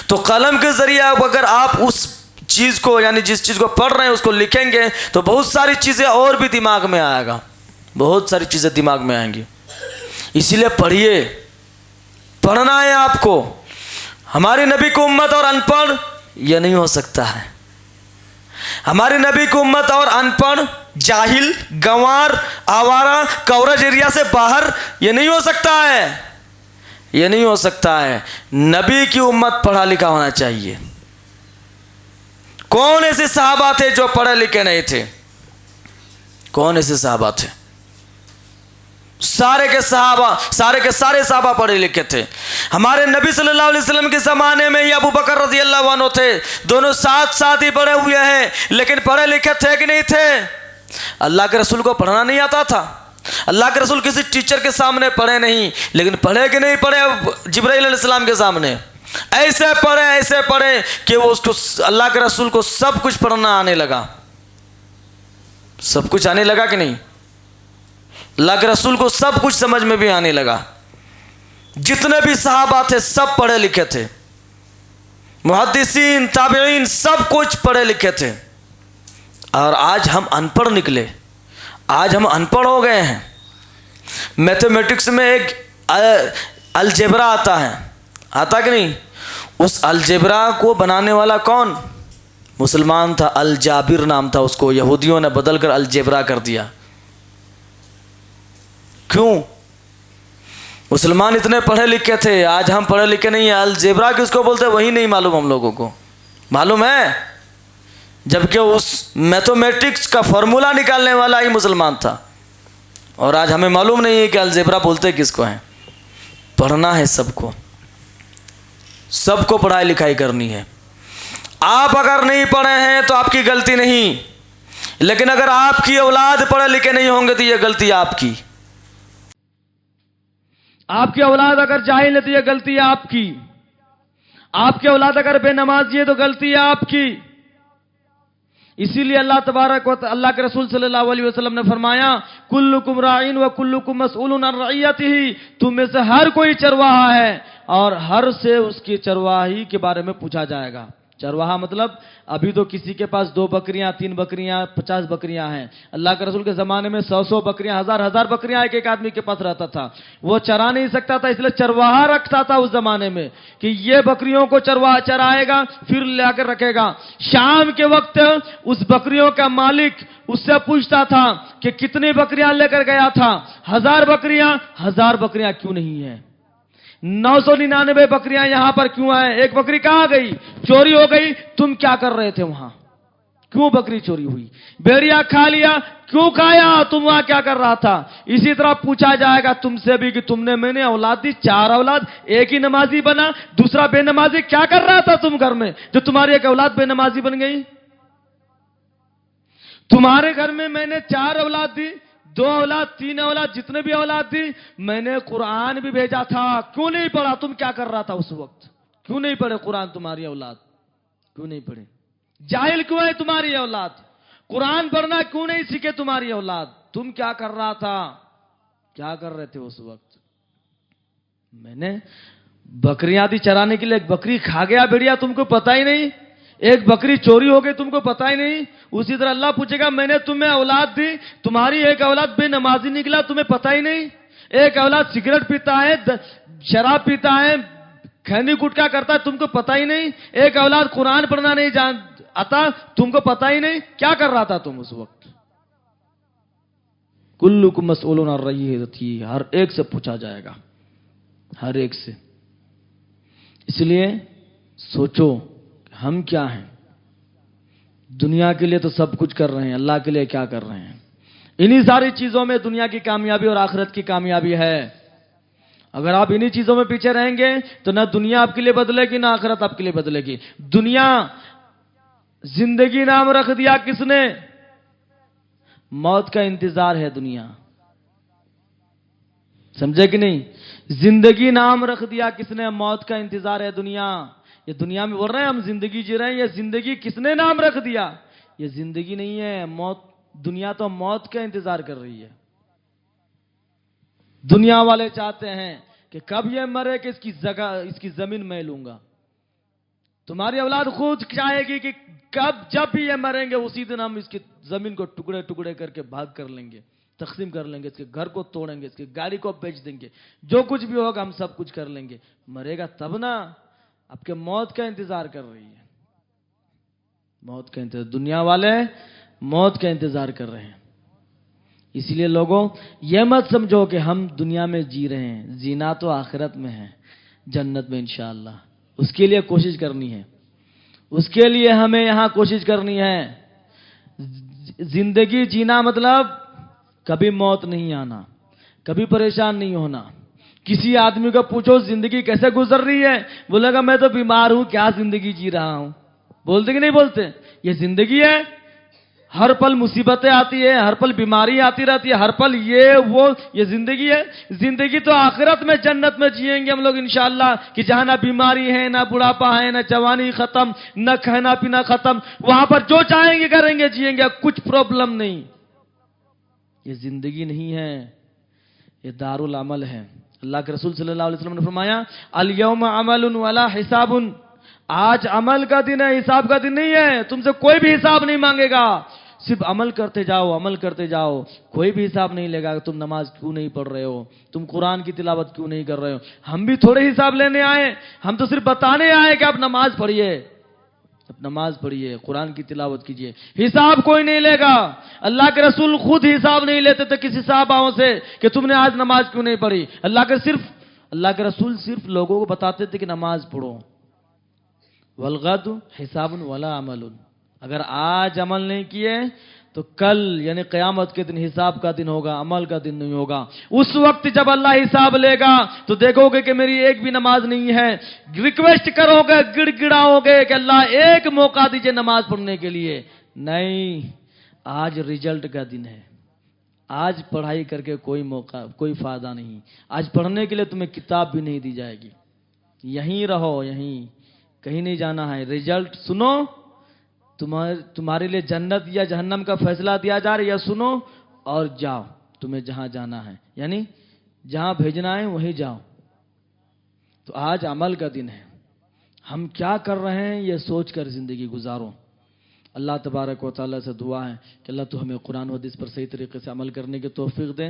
تو قلم کے ذریعے اگر آپ اس چیز کو، یعنی جس چیز کو پڑھ رہے ہیں اس کو لکھیں گے تو بہت ساری چیزیں اور بھی دماغ میں آئے گا، بہت ساری چیزیں دماغ میں آئیں گی۔ اسی لیے پڑھیے، پڑھنا ہے آپ کو۔ ہمارے نبی کو امت اور ان پڑھ یہ نہیں ہو سکتا ہے۔ ہمارے نبی کو امت اور ان پڑھ، جاہل، گنوار، آوارہ، کوریج ایریا سے باہر یہ نہیں ہو سکتا ہے، یہ نہیں ہو سکتا ہے۔ نبی کی امت پڑھا لکھا ہونا چاہیے۔ کون ایسے صحابہ تھے جو پڑھے لکھے نہیں تھے؟ کون ایسے صحابہ تھے؟ سارے کے سارے صحابہ پڑھے لکھے تھے۔ ہمارے نبی صلی اللہ علیہ وسلم کے زمانے میں ہی ابو بکر رضی اللہ عنہ تھے، دونوں ساتھ ہی پڑھے ہوئے ہیں، لیکن پڑھے لکھے تھے کہ نہیں تھے؟ اللہ کے رسول کو پڑھنا نہیں آتا تھا۔ اللہ کے رسول کسی ٹیچر کے سامنے پڑھے نہیں، لیکن پڑھے کہ نہیں پڑھے جبرائیل علیہ السلام کے سامنے؟ ایسے پڑھے کہ وہ اس کو، اللہ کے رسول کو سب کچھ پڑھنا آنے لگا۔ سب کچھ آنے لگا کہ نہیں؟ اللہ کے رسول کو سب کچھ سمجھ میں بھی آنے لگا۔ جتنے بھی صحابہ تھے سب پڑھے لکھے تھے، محدثین، تابعین، سب کچھ پڑھے لکھے تھے۔ اور آج ہم ان پڑھ نکلے، آج ہم ان پڑھ ہو گئے ہیں۔ میتھمیٹکس میں ایک الجبرا آتا کہ نہیں؟ اس الجبرا کو بنانے والا کون؟ مسلمان تھا، الجابر نام تھا، اس کو یہودیوں نے بدل کر الجبرا کر دیا۔ کیوں؟ مسلمان اتنے پڑھے لکھے تھے، آج ہم پڑھے لکھے نہیں ہیں۔ الجبرا کس کو بولتے وہی نہیں معلوم ہم لوگوں کو، معلوم ہے؟ جبکہ اس میتھمیٹکس کا فارمولا نکالنے والا ہی مسلمان تھا، اور آج ہمیں معلوم نہیں ہے کہ الجبرا بولتے کس کو ہیں۔ پڑھنا ہے سب کو، سب کو پڑھائی لکھائی کرنی ہے۔ آپ اگر نہیں پڑھے ہیں تو آپ کی غلطی نہیں، لیکن اگر آپ کی اولاد پڑھے لکھے نہیں ہوں گے تو یہ غلطی آپ کی۔ آپ کی اولاد اگر جاہل ہے تو یہ غلطی ہے آپ کی۔ آپ کی اولاد اگر بے نمازی ہے تو غلطی ہے آپ کی۔ اسی لیے اللہ تبارک و تعالی، اللہ کے رسول صلی اللہ علیہ وسلم نے فرمایا کلکم راعین و کلکم مسئول عن رعیتہ، تم میں سے ہر کوئی چرواہا ہے اور ہر سے اس کی چرواہی کے بارے میں پوچھا جائے گا۔ چرواہا مطلب ابھی تو کسی کے پاس 2 بکریاں 3 بکریاں 50 بکریاں ہیں، اللہ کے رسول کے زمانے میں 100 بکریاں 1000 بکریاں ایک آدمی کے پاس رہتا تھا، وہ چرا نہیں سکتا تھا، اس لیے چرواہا رکھتا تھا اس زمانے میں کہ یہ بکریوں کو چرواہا چرائے گا پھر لا کر رکھے گا۔ شام کے وقت اس بکریوں کا مالک اس سے پوچھتا تھا کہ کتنی بکریاں لے کر گیا تھا؟ 1000 بکریاں، 1000 بکریاں کیوں نہیں ہیں؟ 999 بکریاں یہاں پر کیوں ہیں؟ ایک بکری کہاں گئی؟ چوری ہو گئی، تم کیا کر رہے تھے وہاں؟ کیوں بکری چوری ہوئی؟ بھیڑیا کھا لیا، کیوں کھایا؟ تم وہاں کیا کر رہا تھا؟ اسی طرح پوچھا جائے گا تم سے بھی کہ میں نے اولاد دی، 4 اولاد، ایک ہی نمازی بنا، دوسرا بے نمازی، کیا کر رہا تھا تم گھر میں جو تمہاری ایک اولاد بے نمازی بن گئی؟ تمہارے گھر میں نے 4 اولاد دی، 2 اولاد، 3 اولاد، جتنے بھی اولاد دی، میں نے قرآن بھی بھیجا تھا، کیوں نہیں پڑھا؟ تم کیا کر رہا تھا اس وقت؟ کیوں نہیں پڑھے قرآن تمہاری اولاد؟ کیوں نہیں پڑھے؟ جاہل کیوں ہے تمہاری اولاد؟ قرآن پڑھنا کیوں نہیں سیکھے تمہاری اولاد؟ تم کیا کر رہا تھا؟ کیا کر رہے تھے اس وقت؟ میں نے بکریاں دی چرانے کے لیے، ایک بکری کھا گیا بھیڑیا، تم کو پتا ہی نہیں؟ ایک بکری چوری ہو گئی، تم کو پتا ہی نہیں؟ اسی طرح اللہ پوچھے گا میں نے تمہیں اولاد دی، تمہاری ایک اولاد بے نمازی نکلا، تمہیں پتا ہی نہیں؟ ایک اولاد سگریٹ پیتا ہے، شراب پیتا ہے، کھینی گٹکا کرتا ہے، تم کو پتا ہی نہیں؟ ایک اولاد قرآن پڑھنا نہیں آتا، تم کو پتا ہی نہیں؟ کیا کر رہا تھا تم اس وقت؟ کلکم مسئول عن رعیتہ، ہر ایک سے پوچھا جائے گا، ہر ایک سے۔ اس لیے سوچو ہم کیا ہیں؟ دنیا کے لیے تو سب کچھ کر رہے ہیں، اللہ کے لیے کیا کر رہے ہیں؟ انہی ساری چیزوں میں دنیا کی کامیابی اور آخرت کی کامیابی ہے۔ اگر آپ انہی چیزوں میں پیچھے رہیں گے تو نہ دنیا آپ کے لیے بدلے گی، نہ آخرت آپ کے لیے بدلے گی۔ دنیا زندگی نام رکھ دیا کس نے؟ موت کا انتظار ہے دنیا، سمجھے کہ نہیں؟ زندگی نام رکھ دیا کس نے؟ موت کا انتظار ہے دنیا۔ یہ دنیا میں بول رہے ہیں ہم زندگی جی رہے ہیں، یہ زندگی کس نے نام رکھ دیا؟ یہ زندگی نہیں ہے، موت۔ دنیا تو موت کا انتظار کر رہی ہے۔ دنیا والے چاہتے ہیں کہ کب یہ مرے کہ اس کی جگہ، اس کی زمین میں لوں گا۔ تمہاری اولاد خود چاہے گی کہ جب بھی یہ مریں گے اسی دن ہم اس کی زمین کو ٹکڑے ٹکڑے کر کے بھاگ کر لیں گے، تقسیم کر لیں گے، اس کے گھر کو توڑیں گے، اس کی گاڑی کو بیچ دیں گے، جو کچھ بھی ہوگا ہم سب کچھ کر لیں گے۔ مرے گا تب نا، آپ کے موت کا انتظار کر رہی ہے، موت کا انتظار۔ دنیا والے موت کا انتظار کر رہے ہیں۔ اس لیے لوگوں یہ مت سمجھو کہ ہم دنیا میں جی رہے ہیں، جینا تو آخرت میں ہے، جنت میں انشاءاللہ۔ اس کے لیے کوشش کرنی ہے، اس کے لیے ہمیں یہاں کوشش کرنی ہے۔ زندگی جینا مطلب کبھی موت نہیں آنا، کبھی پریشان نہیں ہونا۔ کسی آدمی کو پوچھو زندگی کیسے گزر رہی ہے، بولے گا میں تو بیمار ہوں، کیا زندگی جی رہا ہوں۔ بولتے کہ نہیں بولتے؟ یہ زندگی ہے، ہر پل مصیبتیں آتی ہے، ہر پل بیماری آتی رہتی ہے، ہر پل یہ زندگی ہے۔ زندگی تو آخرت میں جنت میں جئیں گے ہم لوگ انشاءاللہ، کہ جہاں نہ بیماری ہے، نہ بڑھاپا ہے، نہ جوانی ختم، نہ کھانا پینا ختم، وہاں پر جو چاہیں گے کریں گے، جئیں گے، کچھ پرابلم نہیں۔ یہ زندگی نہیں ہے، یہ دارالعمل ہے۔ اللہ کے رسول صلی اللہ علیہ وسلم نے فرمایا الیوم عمل ولا حساب، آج عمل کا دن ہے، حساب کا دن نہیں ہے۔ تم سے کوئی بھی حساب نہیں مانگے گا، صرف عمل کرتے جاؤ، عمل کرتے جاؤ، کوئی بھی حساب نہیں لے گا کہ تم نماز کیوں نہیں پڑھ رہے ہو، تم قرآن کی تلاوت کیوں نہیں کر رہے ہو۔ ہم بھی تھوڑے حساب لینے آئے، ہم تو صرف بتانے آئے کہ آپ نماز پڑھیے، اب نماز پڑھیے، قرآن کی تلاوت کیجئے، حساب کوئی نہیں لے گا۔ اللہ کے رسول خود حساب نہیں لیتے تھے کسی صحابہ سے کہ تم نے آج نماز کیوں نہیں پڑھی۔ اللہ کے رسول صرف لوگوں کو بتاتے تھے کہ نماز پڑھو۔ والغد حساب ولا عمل، اگر آج عمل نہیں کیے تو کل یعنی قیامت کے دن حساب کا دن ہوگا، عمل کا دن نہیں ہوگا۔ اس وقت جب اللہ حساب لے گا تو دیکھو گے کہ میری ایک بھی نماز نہیں ہے، ریکویسٹ کرو گے، گڑ گڑاؤ گے کہ اللہ ایک موقع دیجئے نماز پڑھنے کے لیے۔ نہیں، آج ریزلٹ کا دن ہے، آج پڑھائی کر کے کوئی موقع، کوئی فائدہ نہیں۔ آج پڑھنے کے لیے تمہیں کتاب بھی نہیں دی جائے گی، یہیں رہو، یہیں، کہیں نہیں جانا ہے۔ ریزلٹ سنو، تمہارے لیے جنت یا جہنم کا فیصلہ دیا جا رہا ہے، یا سنو اور جاؤ، تمہیں جہاں جانا ہے، یعنی جہاں بھیجنا ہے وہیں جاؤ۔ تو آج عمل کا دن ہے، ہم کیا کر رہے ہیں یہ سوچ کر زندگی گزارو۔ اللہ تبارک و تعالیٰ سے دعا ہے کہ اللہ تو ہمیں قرآن و حدیث پر صحیح طریقے سے عمل کرنے کی توفیق دے۔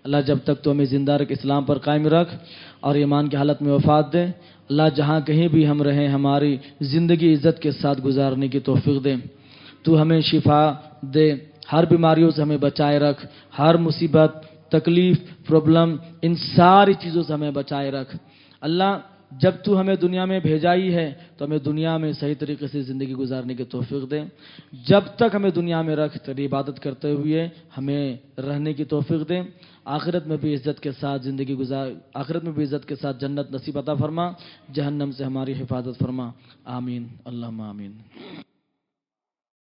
اللہ جب تک تو ہمیں زندہ رکھ، اسلام پر قائم رکھ اور ایمان کی حالت میں وفات دے۔ اللہ جہاں کہیں بھی ہم رہیں ہماری زندگی عزت کے ساتھ گزارنے کی توفیق دے۔ تو ہمیں شفا دے، ہر بیماریوں سے ہمیں بچائے رکھ، ہر مصیبت، تکلیف، پرابلم، ان ساری چیزوں سے ہمیں بچائے رکھ۔ اللہ جب تو ہمیں دنیا میں بھیجا ہی ہے تو ہمیں دنیا میں صحیح طریقے سے زندگی گزارنے کی توفیق دے۔ جب تک ہمیں دنیا میں رکھ، تیری عبادت کرتے ہوئے ہمیں رہنے کی توفیق دے۔ آخرت میں بھی عزت کے ساتھ زندگی آخرت میں بھی عزت کے ساتھ جنت نصیب عطا فرما، جہنم سے ہماری حفاظت فرما۔ آمین، اللہم آمین۔